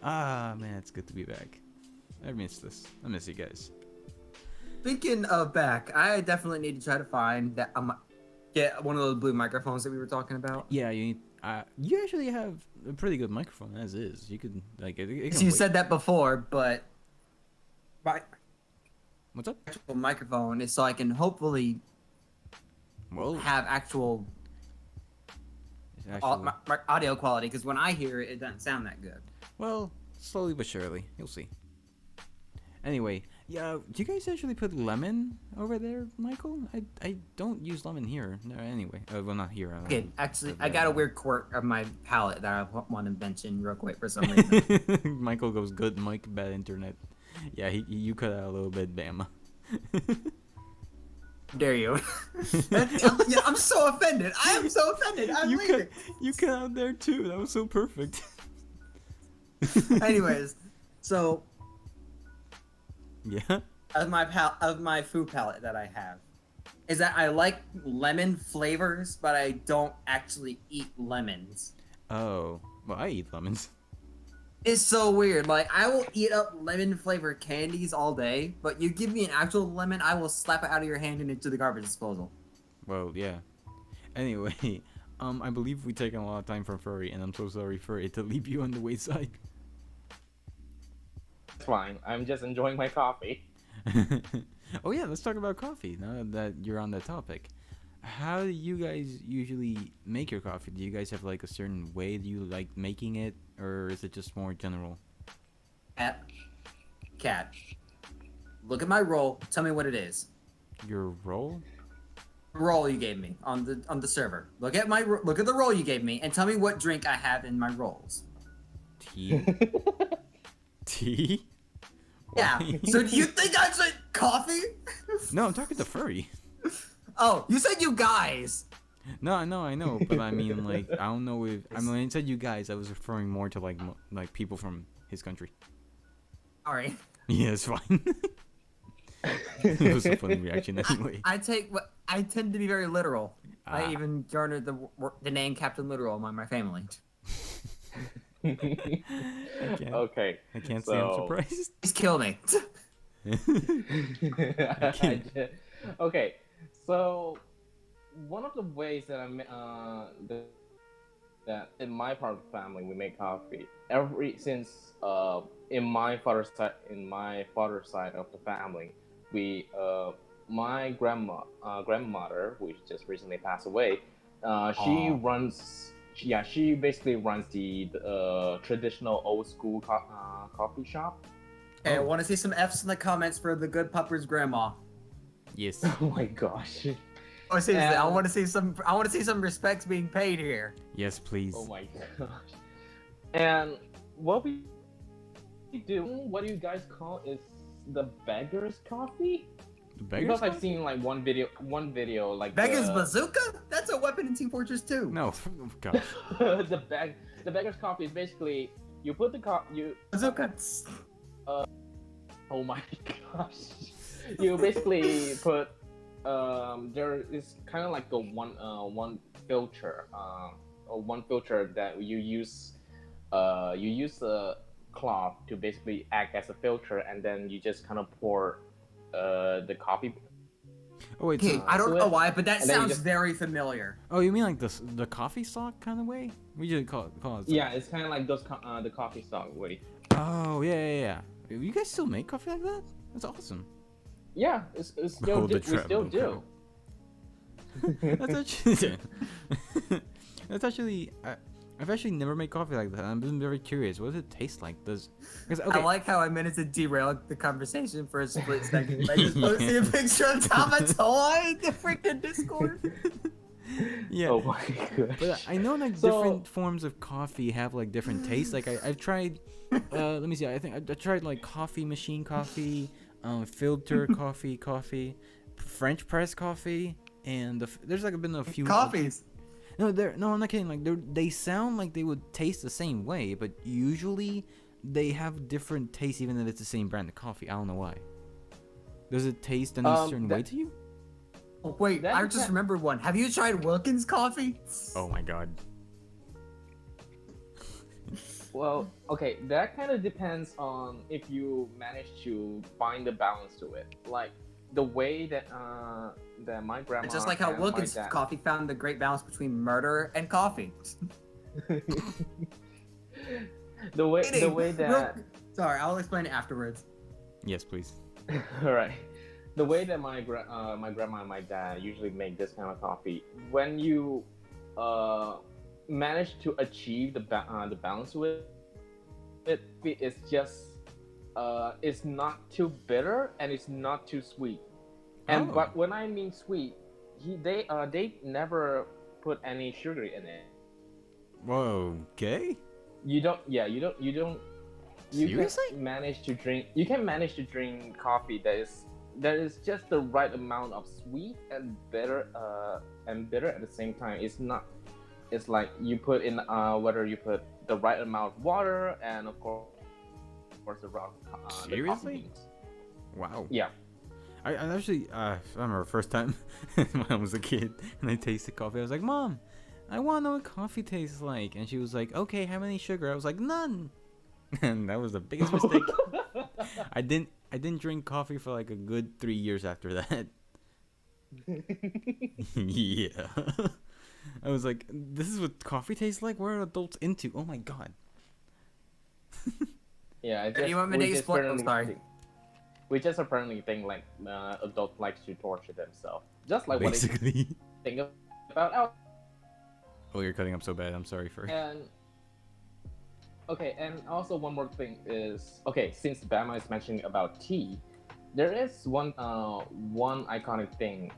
Ah man, it's good to be back. I miss this. I miss you guys. Speaking of back, I definitely need to try to find that. Get one of those blue microphones that we were talking about. Yeah, you need. You actually have a pretty good microphone as is. You could like it can You wait. said that before, but my What's up? actual microphone is so I can hopefully Well, have actual audio quality. Because when I hear it, it doesn't sound that good. well, slowly but surely, you'll see. Anyway, yeah, do you guys actually put lemon over there, Michael? I don't use lemon here. No, anyway, well, not here. Okay, actually, I got a weird quirk of my palette that I want to mention real quick for some reason. Michael goes good, Mike bad internet. Yeah, you cut out a little bit, Bama. Dare you? Yeah, I'm so offended. I am so offended. I'm leaving. You cut out there too. That was so perfect. Anyways, so Yeah. of my food palette that I have is that I like lemon flavors, but I don't actually eat lemons. Oh, well, I eat lemons. It's so weird. Like, I will eat up lemon flavored candies all day, but you give me an actual lemon, I will slap it out of your hand and into the garbage disposal. Well, yeah. Anyway, I believe we've taken a lot of time from Furry, and I'm so sorry for it to leave you on the wayside. It's fine. I'm just enjoying my coffee. Oh yeah, let's talk about coffee now that you're on that topic. How do you guys usually make your coffee? Do you guys have like a certain way that you like making it, or is it just more general? Cat, look at my roll. Tell me what it is. Your roll? Roll you gave me on the server. Look at the roll you gave me and tell me what drink I have in my rolls. Tea? Tea? Yeah. Why? So do you think I said coffee? No, I'm talking to Furry. Oh, you said you guys. No, I know, but I mean, like, I don't know if I mean when I said you guys, I was referring more to like people from his country. Sorry. Yeah, it's fine. It was a funny reaction anyway. I tend to be very literal. Ah. I even garnered the name Captain Literal among my family. Okay. I can't say I'm surprised. Please kill me. Okay, so one of the ways that that in my part of the family we make coffee since in my father's side of the family, we my grandmother, which just recently passed away, she basically runs the traditional old school coffee shop. Hey, I want to see some F's in the comments for the good pupper's grandma. Yes. Oh my gosh. Oh, seriously, I want to see some respects being paid here. Yes, please. Oh my gosh. And what we do, what do you guys call is the beggar's coffee? The beggars Because I've coffee? seen like one video like Beggar's bazooka? That's a weapon in Team Fortress 2. No, oh, gosh. the beggar's coffee is basically you put the Bazooka. oh my gosh. You basically put there is kind of like the one filter or one filter that you use a cloth to basically act as a filter, and then you just kind of pour the coffee. Oh wait, Okay, I don't know why, but that and then you sounds just- very familiar. oh, you mean like the coffee stock kind of way? We usually call it. Yeah, it's kind of like those the coffee stock way. Oh yeah. You guys still make coffee like that? That's awesome. Yeah, it's still Hold the we still treadmill do. That's actually. That's actually. I've actually never made coffee like that. I've been very curious. What does it taste like? Because I like how I managed to derail the conversation for a split second. I just posted a picture of Tamatoa in the freaking Discord. Yeah. Oh my gosh. But I know like different forms of coffee have like different tastes. Like I've tried. Let me see. I think I tried like coffee machine coffee, filter coffee, French press coffee, and there's like been a few Coffees. No, I'm not kidding. Like they sound like they would taste the same way, but usually they have different tastes, even if it's the same brand of coffee. I don't know why. Does it taste any certain way to you? Oh, wait, I just remembered one. Have you tried Wilkins coffee? Oh my god. Well, okay, that kind of depends on if you manage to find the balance to it. Like the way that my grandma. It's just like how Wilkins coffee found the great balance between murder and coffee. the way that. Sorry, I'll explain it afterwards. Yes, please. All right. The way that my grandma and my dad usually make this kind of coffee, when you manage to achieve the balance with it, it's just it's not too bitter and it's not too sweet. And but when I mean sweet, they never put any sugar in it. Whoa, okay. You don't. Seriously? You can manage to drink coffee that is just the right amount of sweet and bitter at the same time. It's not. It's like you put in whether you put the right amount of water and of course the coffee beans. Wow. Yeah. I actually I remember the first time when I was a kid and I tasted coffee. I was like, Mom, I want to know what coffee tastes like, and she was like, okay, how many sugar? I was like, none. And that was the biggest mistake. I didn't drink coffee for like a good 3 years after that. Yeah. I was like, this is what coffee tastes like? What are adults into? Oh my god. Yeah, you want me to explain? I'm sorry. We just apparently think like adults likes to torture themselves. Just like basically. What they think about Oh, you're cutting up so bad. I'm sorry for. And and also one more thing is since Bama is mentioning about tea, there is one iconic thing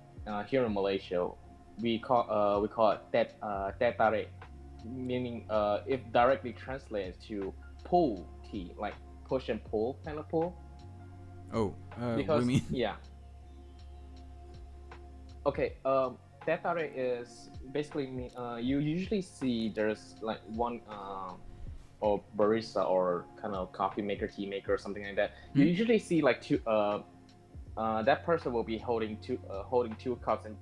here in Malaysia. We call it teh tarik, meaning if directly translated to pull tea, like push and pull kind of pull. Oh, because, what do you mean? Yeah. Okay, teh tarik is basically you usually see there's like one or barista or kind of coffee maker, tea maker, or something like that. You usually see like two. That person will be holding two cups and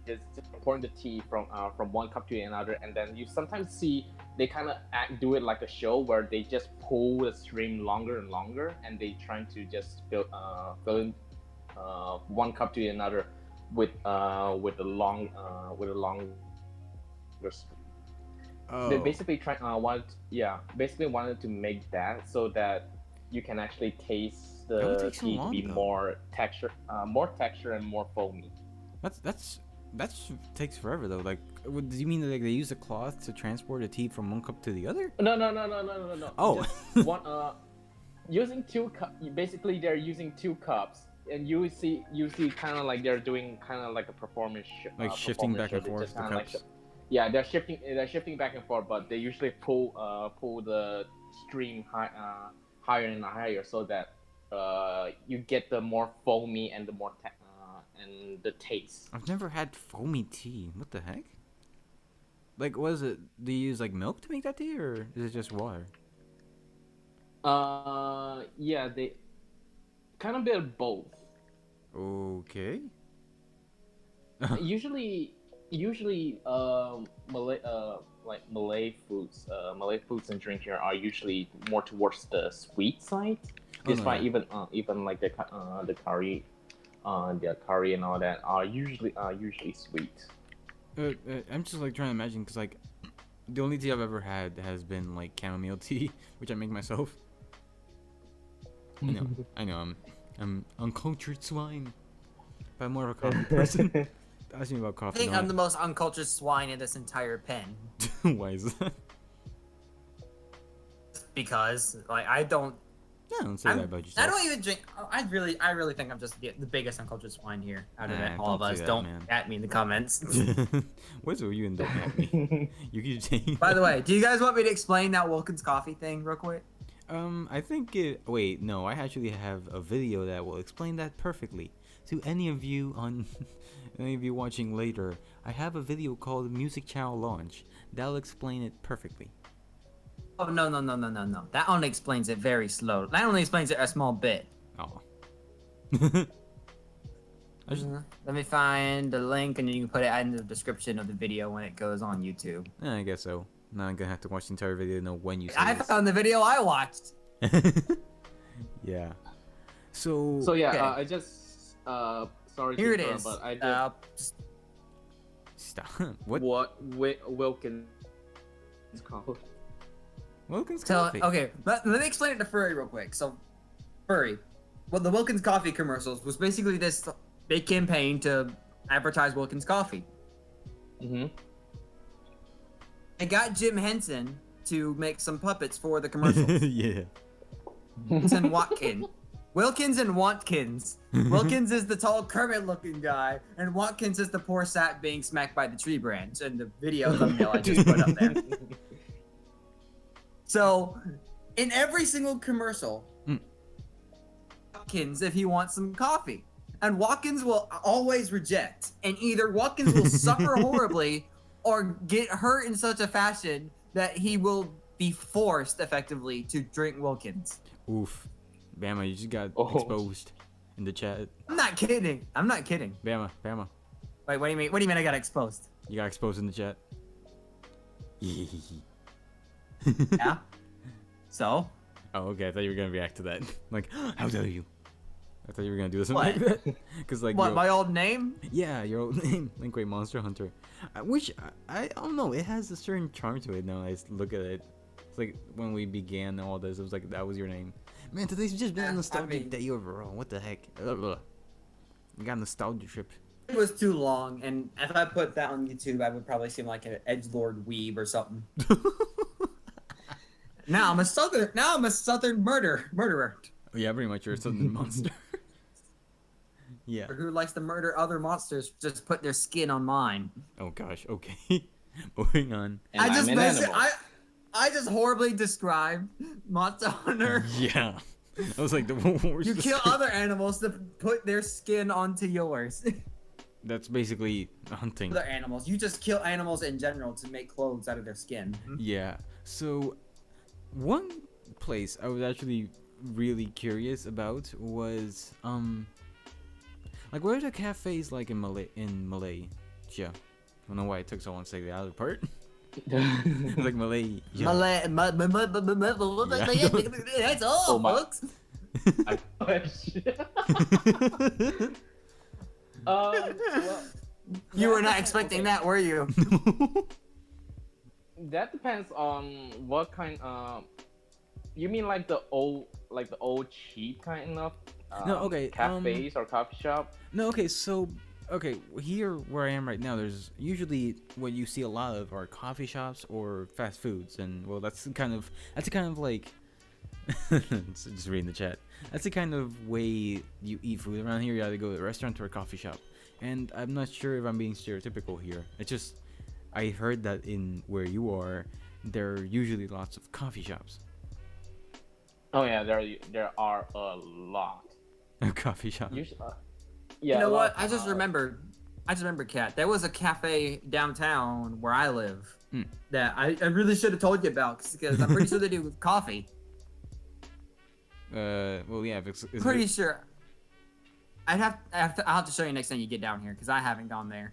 just pouring the tea from one cup to another, and then you sometimes see they kind of do it like a show where they just pull the stream longer and longer, and they trying to just fill in one cup to another with a long Oh. They basically wanted to make that so that you can actually taste the tea to be more texture and more foamy. That takes forever though. Like, do you mean that like, they use a cloth to transport a tea from one cup to the other? No. Oh, just one. Using two cups. Basically, they're using two cups, and you see kind of like they're doing kind of like a performance. Like shifting back and forth the cups. Yeah, they're shifting back and forth, but they usually pull the stream higher and higher so that you get the more foamy and the more and the taste. I've never had foamy tea. What the heck? Like, what is it? Do you use like milk to make that tea, or is it just water? Yeah, they kind of bit of both. Okay. usually Malay foods and drink here are usually more towards the sweet side. Despite even like the curry, the curry and all that are usually sweet. I'm just like trying to imagine, because like the only tea I've ever had has been like chamomile tea, which I make myself. I know, I'm uncultured swine, but I'm more of a coffee person. ask me about I coffee. think No, I'm the most uncultured swine in this entire pen. why is that? Because like I don't. Yeah, don't say that about yourself. I don't even drink. I really think I'm just the biggest uncultured swine here out of Nah, all of don't say us. that, Don't man. at me in the comments. What's with you and don't at me? You keep saying. By the way, do you guys want me to explain that Wilkins coffee thing real quick? I think it. Wait, no. I actually have a video that will explain that perfectly to any of you on, any of you watching later. I have a video called "Music Channel Launch" that'll explain it perfectly. Oh no. That only explains it very slow. That only explains it a small bit. Oh. Let me find the link and you can put it in the description of the video when it goes on YouTube. I guess so. Now I'm gonna have to watch the entire video to know when you say I this. found the video I watched. Yeah. So. So yeah, Okay. I just sorry Here to it interrupt, is. but I did Stop. What? Wilkins is called. Wilkins So Coffee. okay, let me explain it to Furry real quick. So, Furry, well, the Wilkins Coffee commercials was basically this big campaign to advertise Wilkins Coffee. Mm-hmm. It got Jim Henson to make some puppets for the commercials. Yeah. And Watkins. Wilkins and Watkins. Wilkins is the tall Kermit-looking guy, and Watkins is the poor sap being smacked by the tree branch. And the video thumbnail I just put up there. So, in every single commercial, Watkins, if he wants some coffee, and Watkins will always reject, and either Watkins will suffer horribly or get hurt in such a fashion that he will be forced effectively to drink Wilkins. Oof. Bama, you just got Oh. exposed in the chat. I'm not kidding. Bama. Wait, what do you mean? What do you mean I got exposed? You got exposed in the chat. Yeah. So? Oh, okay. I thought you were gonna react to that. Like, how dare you? I thought you were gonna do something What? like that. Cause like, What, your- my old name? yeah, your old name, Linkway Monster Hunter. Which I don't know. It has a certain charm to it now. I just look at it. It's like when we began all this, it was like that was your name. Man, today's just been a I nostalgic mean- day overall. What the heck? Ugh. I got a nostalgia trip. It was too long, and if I put that on YouTube, I would probably seem like an edgelord weeb or something. Now I'm a southern murderer. Yeah, pretty much. You're a southern monster. Yeah. Who likes to murder other monsters? Just put their skin on mine. Oh gosh. Okay. Moving on. And I just I'm an animal. I just horribly described Monster Hunter. Yeah. I was like the worst. You kill other animals to put their skin onto yours. That's basically hunting. Other animals. You just kill animals in general to make clothes out of their skin. Yeah. So, one place I was actually really curious about was like where are the cafes like in Malaysia? I don't know why it took so long to say the other part. Like Malaysia. That's all, Oh my- folks. Well, You were not that- expecting okay. that, were you? That depends on what kind. You mean like the old cheap kind of No, okay, cafes or coffee shop? No, okay, so here where I am right now, there's usually what you see a lot of are coffee shops or fast foods, and well, that's the kind of like just reading the chat. That's the kind of way you eat food around here. You either go to a restaurant or a coffee shop, and I'm not sure if I'm being stereotypical here. It's just I heard that in where you are, there are usually lots of coffee shops. Oh yeah, there are a lot. Coffee shop. Yeah. You know a what? lot, I just remembered, Kat. There was a cafe downtown where I live that I really should have told you about because I'm pretty sure they do coffee. Well, yeah. If it's Pretty sure. I'll have to show you next time you get down here because I haven't gone there.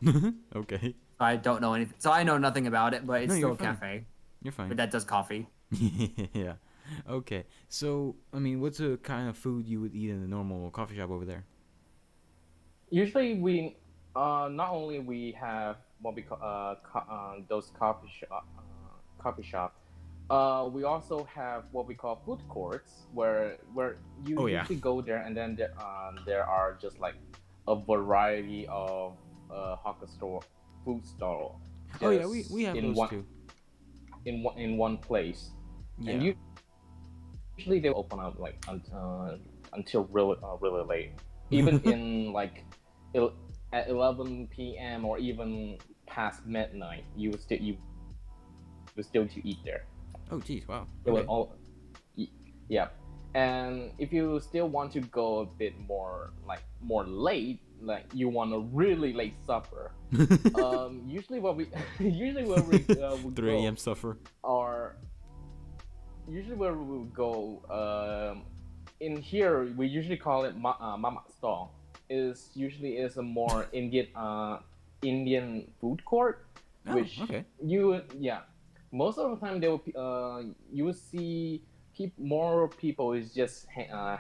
Okay. I don't know anything, so I know nothing about it. But it's No, still you're a fine. cafe. You're fine. But that does coffee. Yeah. Okay. So, I mean, what's the kind of food you would eat in a normal coffee shop over there? Usually we not only we have what we call those coffee shop. We also have what we call food courts where you Oh, yeah. usually go there and then there are just like a variety of hawker store, food stall. Oh yeah, we have in those one, too. In one place, Yeah. and usually they open up like until really late, even in like at 11 p.m. or even past midnight. You would still to eat there. Oh geez, wow. It was Okay. all, yeah. And if you still want to go a bit more more late, like you want a really late supper, usually what we would 3 go a.m. suffer. or usually where we would go in here we usually call it mama stall. Is usually is a more Indian food court, Oh, which okay. most of the time they will you will see more people is just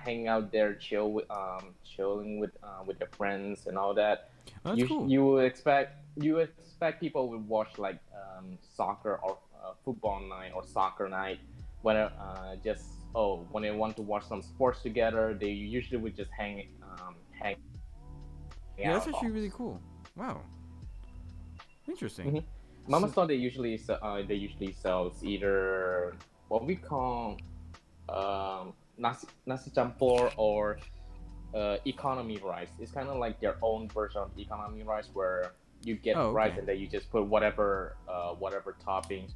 hanging out there chilling with their friends and all that. Oh, that's cool. You would expect people would watch like soccer or football night or soccer night when when they want to watch some sports together. They usually would just hang Yeah, that's out. actually really cool. Wow. Interesting. Mhm. Mama Store they usually sells either what we call nasi campur or economy rice. It's kind of like their own version of economy rice where you get rice okay. and then you just put whatever toppings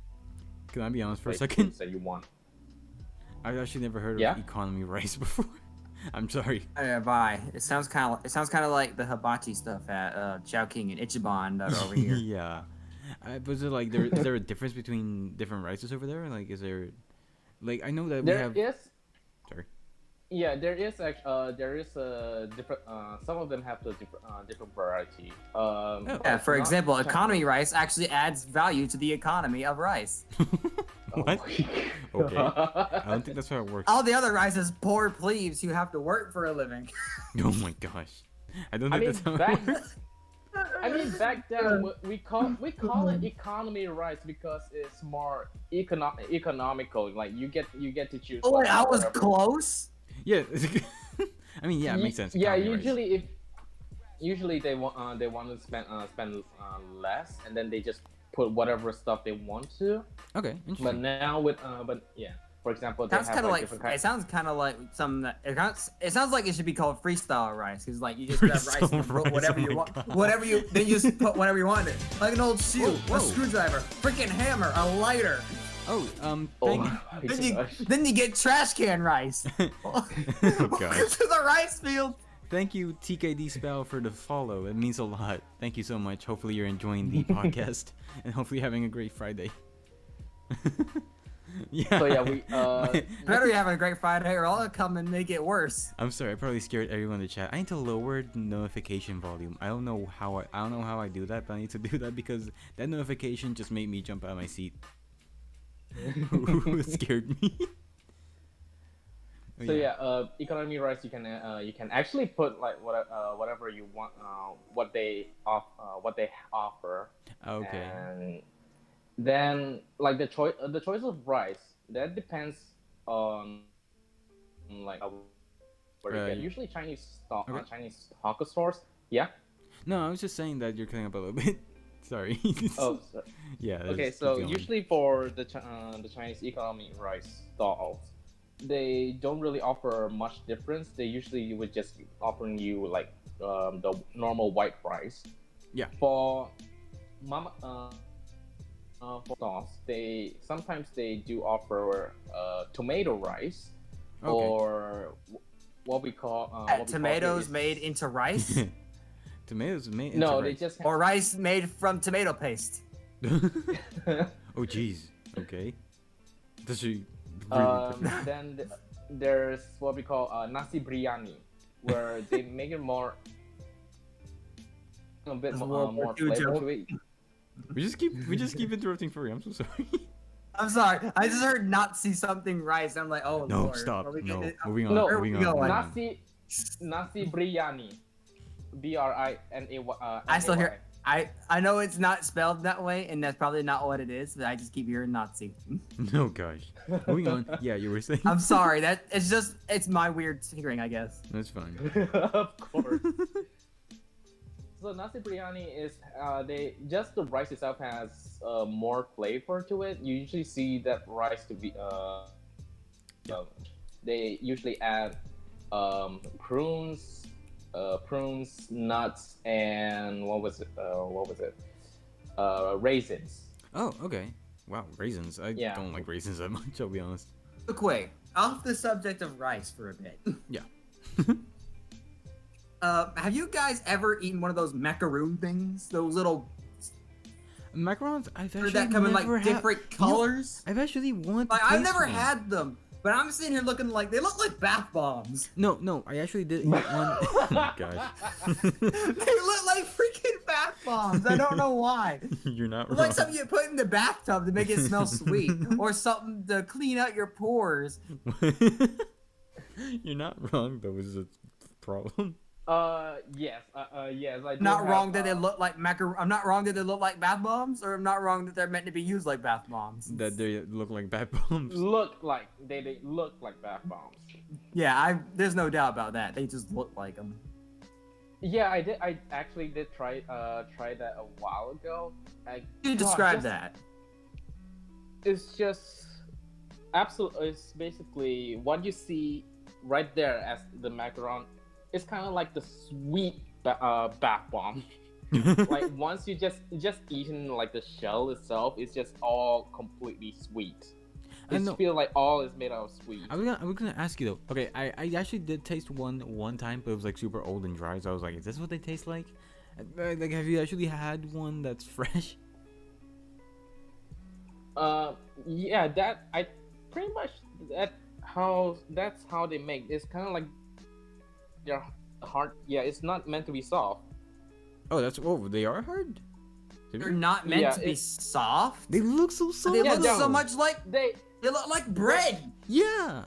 Can I be honest for a like second? foods that you want. I've actually never heard Yeah? of economy rice before. I'm sorry. Yeah, bye. It sounds kind of like the hibachi stuff at Chowking and Ichiban that are over here. Yeah. Was it like is there a difference between different rices over there? Like, is there, like, I know that we There have. is Sorry. Yeah, there is a different. Some of them have the different variety. Yeah, for not example, China- economy rice actually adds value to the economy of rice. What? Oh. Okay. I don't think that's how it works. All the other rice is poor plebes who have to work for a living. Oh my gosh. I don't I think mean, that's how it back, works. back then we call it economy rice because it's more economical. Like you get to choose. Oh, wait, I was whatever. close. Yeah. I mean, yeah, it makes sense. Yeah, economy rice. usually they want to spend less, and then they just put whatever stuff they want to. Okay, But interesting. now with for example, they Sounds have kind of like different kinds. it sounds kind of like some. It sounds like it should be called freestyle rice, because like you just grab rice and Freestyle put rice, whatever oh you my want, God. whatever you then you just put whatever you want in it, like an old shoe, Whoa, whoa. a screwdriver, freaking hammer, a lighter. Oh, Oh thank my Then you get trash can rice. Oh, Welcome gosh. to the rice field. Thank you, TKD Spell, for the follow. It means a lot. Thank you so much. Hopefully you're enjoying the podcast, and hopefully you're having a great Friday. Yeah. So yeah, we Better be having a great Friday, or I'll come and make it worse. I'm sorry, I probably scared everyone in the chat. I need to lower the notification volume. I don't know how I do that, but I need to do that because that notification just made me jump out of my seat. It scared me. Oh, So yeah, economy rice you can actually put like whatever you want, what they offer. Okay. And then like the choice of rice that depends on like where you get. Right. Usually Okay. Chinese hawker stores. Yeah. No, I was just saying that you're cutting up a little bit. Sorry. Oh. So, Yeah. okay. just So keep going. usually for the Chinese economy rice stalls, they don't really offer much difference. They usually would just be offering you like the normal white rice. Yeah. For mama for stalls, they sometimes do offer tomato rice Okay. or what we call Tomatoes made into rice, Tomatoes made into No, they rice. just or rice made from tomato paste. Oh jeez. Okay. That's really different. then there's what we call nasi biryani, where they make it more a bit That's more World War II flavor joke. to it. We just keep interrupting for you. I'm so sorry. I'm sorry, I just heard Nazi something rice. I'm like, oh No, Lord. stop. Are we No. getting- Moving on. No, moving we on. go, moving on. Nasi biryani, BRINAY. I still hear. I know it's not spelled that way, and that's probably not what it is. But I just keep hearing Nazi. Oh gosh. Moving on. Yeah, you were saying. I'm sorry. It's my weird hearing, I guess. That's fine. Of course. So nasi biryani is they just the rice itself has more flavor to it. You usually see that rice to be they usually add prunes, nuts, and what was it? Raisins. Oh, okay. Wow, raisins. I Yeah. don't like raisins that much. I'll be honest. Look, wait. Off the subject of rice for a bit. Yeah. Have you guys ever eaten one of those macaroon things? Those little Macarons. I've actually that come in like never had- different You know, colors. I've actually wanted to Like, I've taste never one. had them, but I'm sitting here looking like they look like bath bombs. No, I actually did eat one. Oh my gosh. They look like freaking bath bombs. I don't know why. You're not It's wrong. like something you put in the bathtub to make it smell sweet, or something to clean out your pores. You're not wrong though. Is a problem. Yes, yes. I do Not have, wrong that they look like I'm not wrong that they look like bath bombs, or I'm not wrong that they're meant to be used like bath bombs. That they look like bad bombs. look like they look like bath bombs. Yeah, there's no doubt about that. They just look like them. Yeah, I did. I actually did try that a while ago. You describe that. It's just absolutely. It's basically what you see right there as the macaron. It's kind of like the sweet bath bomb. Like once you just eaten like the shell itself, it's just all completely sweet. I It know. feel like all is made out of sweet. I was gonna ask you though. Okay, I actually did taste one time, but it was like super old and dry. So I was like, is this what they taste like? Like, have you actually had one that's fresh? Yeah, that I pretty much that's how they make. It's kind of like they're hard. Yeah, it's not meant to be soft. Oh, they are hard. They're not meant Yeah, to be soft. They look so soft. They look no. so much like They they look like bread. Yeah,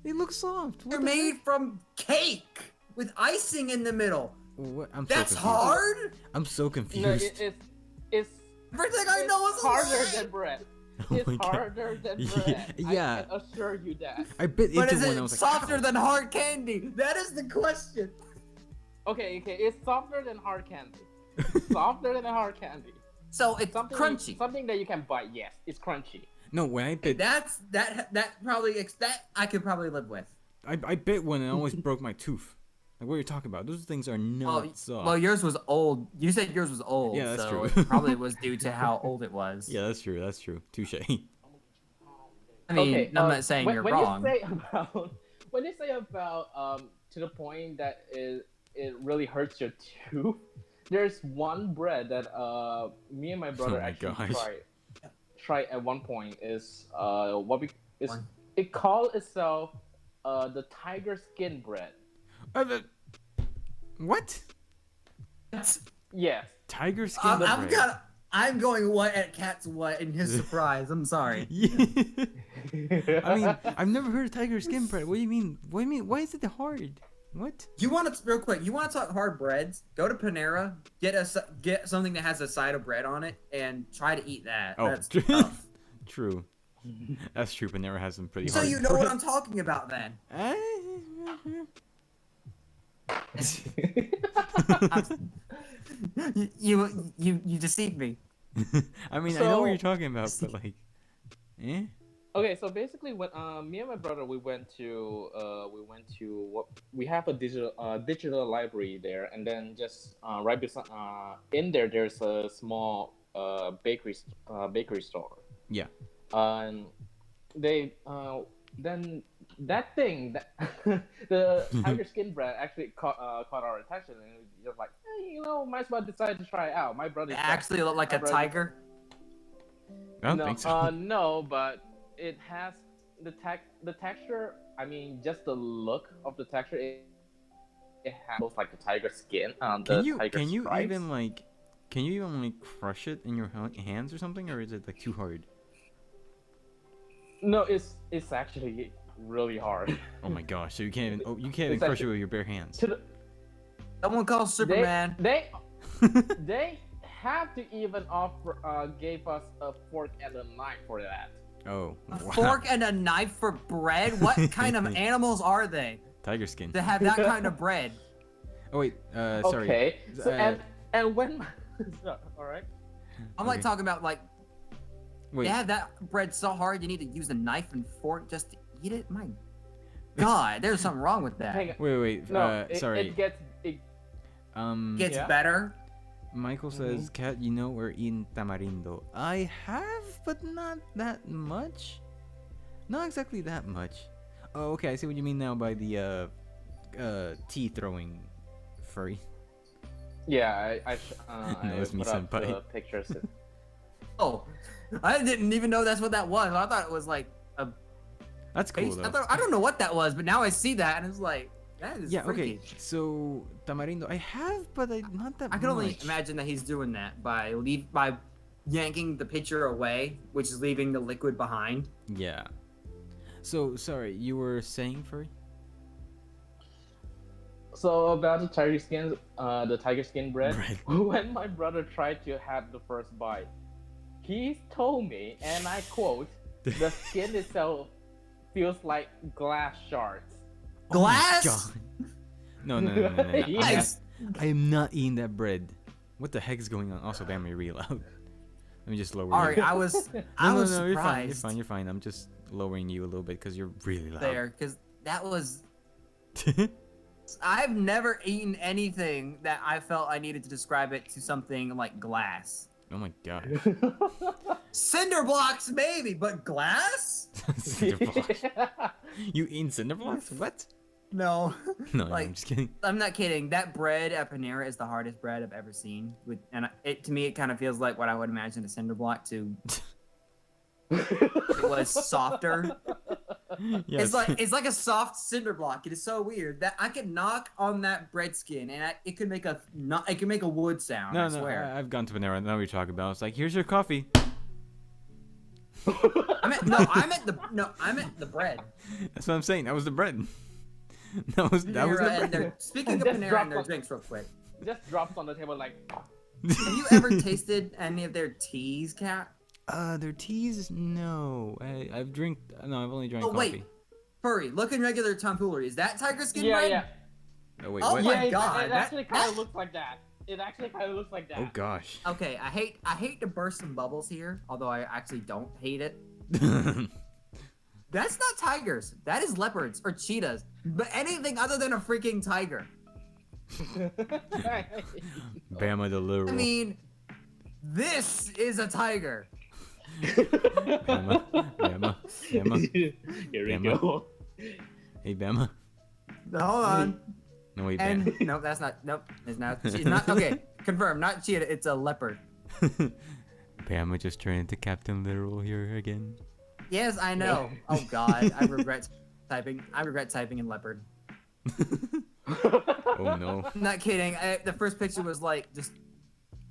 they look soft. What They're the made heck? from cake with icing in the middle. What? I'm That's so confused. hard. I'm so no, confused. it's Everything I know is a harder lie. than bread. Oh It's my God. harder than bread. Yeah. I can assure you that. I bit But into is one. it I was like, softer ow. than hard candy? That is the question. Okay, it's softer than hard candy. Softer than hard candy. So it's Something crunchy. something that you can bite. Yes, it's crunchy. No, when I bit, That probably that I could probably live with. I bit one and I almost broke my tooth. Like, what are you talking about? Those things are not soft. Well, yours was old. You said yours was old. Yeah, that's so true. It probably was due to how old it was. Yeah, that's true. That's true. Touche. I mean, Okay, I'm not saying you're wrong. When you say about to the point that it really hurts your tooth, there's one bread that me and my brother my actually gosh. tried at one point is what we is One. it called itself the tiger skin bread. What? That's- Yes. Tiger skin bread. I'm going what at Cat's what in his surprise. I'm sorry. Yeah. I mean, I've never heard of tiger skin bread. What do you mean? What do you mean? Why is it hard? What? You want to real quick? You want to talk hard breads? Go to Panera, get something that has a side of bread on it, and try to eat that. Oh, That's tough. True. That's true. Panera has some pretty So hard you know what bread. I'm talking about then. You deceived me. I mean, I know what So- you're talking about, but like, eh? Okay, so basically, when me and my brother we went to what we have a digital library there, and then just right beside in there's a small bakery store. Yeah. And they then that thing that the tiger skin bread actually caught our attention, and we just like, hey, might as well decide to try it out. My brother It actually looked like a tiger. I don't no, think so. no, but it has the texture. I mean, just the look of the texture. It has both like the tiger skin. Can you tiger stripes. even like crush it in your hands or something, or is it like too hard? No, it's actually really hard. Oh my gosh! So you can't even crush it actually- with your bare hands. To the, Someone call Superman. they have to even offer gave us a fork and a knife for that. Oh, A wow. fork and a knife for bread? What kind of animals are they Tiger skin. to have that kind of bread? Oh wait, sorry. Okay, so, Uh, And when all right. I'm like Okay. talking about like Wait. they have that bread so hard you need to use a knife and fork just to eat it. My God, there's something wrong with that. Hang on. Wait. No, Sorry. it gets it, Gets Yeah. better. Michael says, "Kat, you know we're in tamarindo. I have, but not that much. Not exactly that much. Oh, okay. I see what you mean now by the tea throwing furry. yeah. I Knows me, put up the senpai. pictures. Oh, I didn't even know that's what that was. I thought it was like a That's cool face. though. I don't know what that was, but now I see that and it's like that is Yeah. Okay. freaky. So tamarindo, I have, but not that I can only much. imagine that he's doing that by yanking the pitcher away, which is leaving the liquid behind. Yeah. So sorry, you were saying furry? So about the tiger skin bread. Bread. When my brother tried to have the first bite, he told me, and I quote, "The skin itself feels like glass shards." Glass? Oh my God. No. Yes. I am not eating that bread. What the heck is going on? Also, damn, you're real loud. Let me just lower All you. right, I was No, surprised you're fine. I'm just lowering you a little bit because you're really loud. there because that was. I've never eaten anything that I felt I needed to describe it to something like glass. Oh my God. Cinder blocks, maybe, but glass? Cinder blocks. You eat cinder blocks? What? No. No, Like- I'm just kidding. I'm not kidding. That bread at Panera is the hardest bread I've ever seen. To me, it kind of feels like what I would imagine a cinder block to. It was softer. Yes. It's like a soft cinder block. It is so weird that I could knock on that bread skin and it could make a wood sound. No, I swear. I've gone to Panera. Now we're talking about. It's like, here's your coffee. I meant the bread. That's what I'm saying. That was the bread. That was the Panera and bread. their, speaking of Just Panera drop and their off. drinks, real quick. Just drops on the table like. Have you ever tasted any of their teas, Kat? Their teas? No. I've only drank Oh coffee. wait, furry. Look in regular tomfoolery. Is that tiger skin Yeah, bread? yeah. Oh wait, Oh what? my Yeah, God, it that- actually kind that- of looks like that. It actually kind of looks like that. Oh gosh. Okay, I hate to burst some bubbles here, although I actually don't hate it. That's not tigers. That is leopards or cheetahs. But anything other than a freaking tiger. Bama the literal. I mean, this is a tiger. Bama. Here we Bama. go. Hey Bama. Hold on. No wait, And Bama. no, that's not. Nope, it's not. It's not. Okay, confirm. Not cheetah. It's a leopard. Bama just turned into Captain Literal here again. Yes, I know. Oh God, I regret typing. I regret typing in leopard. Oh no. I'm not kidding. The first picture was like just.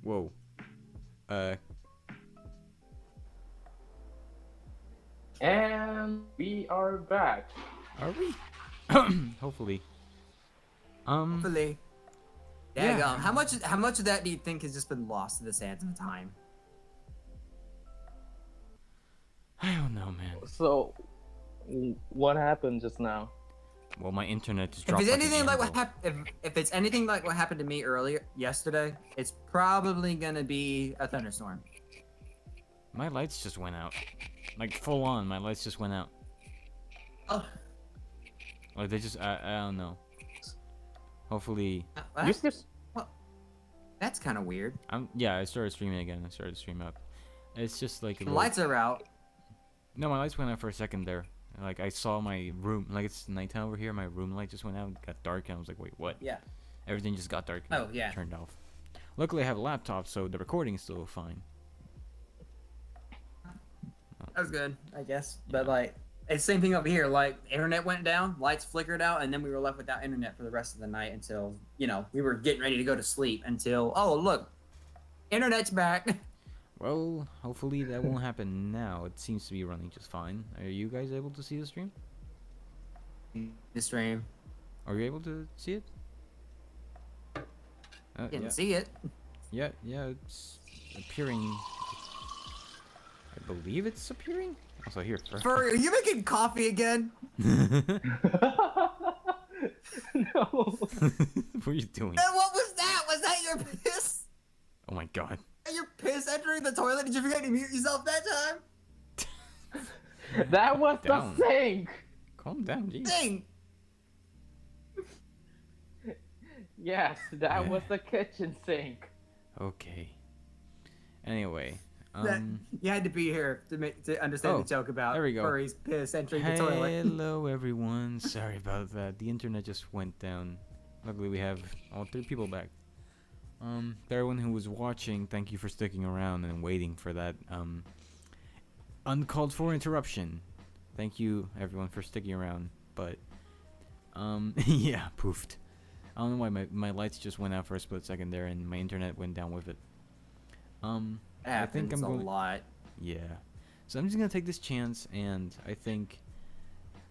Whoa. And we are back. Are we? Hopefully. Hopefully. Yeah. Yeah. How much of that do you think has just been lost to the sands of time? I don't know, man. So, what happened just now? Well, my internet just If dropped. it's like an anything like what anvil. happened, if it's anything like what happened to me yesterday, it's probably gonna be a thunderstorm. My lights just went out. Like full on, my lights just went out. Oh, Like they just, I don't know. Hopefully, You just that's kind of weird. I started streaming again. I started to stream up. It's just like a The little- lights are out. No, my lights went out for a second there. Like I saw my room, like it's nighttime over here. My room light just went out, got dark, and I was like, wait, what? Yeah. Everything just got dark. And Oh, yeah. Turned off. Luckily, I have a laptop, so the recording is still fine. That was good, I guess. But like, it's the same thing over here. Like, internet went down, lights flickered out, and then we were left without internet for the rest of the night until we were getting ready to go to sleep. Until look, internet's back. Well, hopefully that won't happen now. It seems to be running just fine. Are you guys able to see the stream? The stream Are you able to see it? didn't see it. Yeah, it's appearing. I believe it's appearing. Also here. Furry, are you making coffee again? No. What are you doing? And what was that? Was that your piss? the toilet? Did you forget to mute yourself that time? That was Down. the sink. Calm down, jeez. Dang. Yes, that was the kitchen sink. Okay. Anyway, That, you had to be here to understand Oh, the joke about there we go. Furry's piss entering the toilet. hello everyone. Sorry about that. The internet just went down. Luckily, we have all 3 people back. To everyone who was watching, thank you for sticking around and waiting for that uncalled for interruption. Thank you everyone for sticking around. But yeah, poofed. I don't know why my lights just went out for a split second there, and my internet went down with it. I think I'm going. a lot. Yeah. So I'm just gonna take this chance, and I think,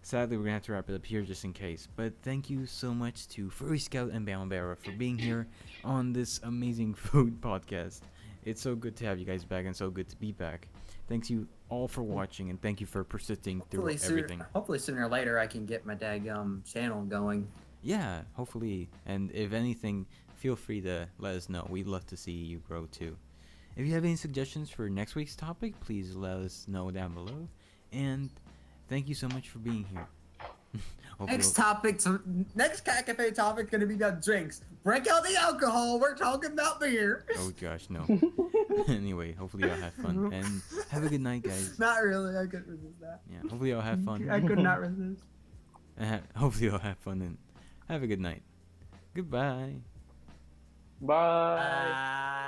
sadly, we're gonna have to wrap it up here just in case. But thank you so much to Furry Scout and Bama Bear for being here on this amazing food podcast. It's so good to have you guys back, and so good to be back. Thanks you all for watching, and thank you for persisting through everything. Hopefully sooner or later I can get my daggum channel going. Yeah, hopefully. And if anything, feel free to let us know. We'd love to see you grow too. If you have any suggestions for next week's topic, please let us know down below. And thank you so much for being here. Next Kat Kafé topic gonna be about drinks. Break out the alcohol. We're talking about beer. Oh gosh, no. Anyway, hopefully y'all have fun and have a good night, guys. Not really. I couldn't resist that. Yeah, hopefully y'all have fun. I could not resist. Hopefully y'all have fun and have a good night. Goodbye. Bye.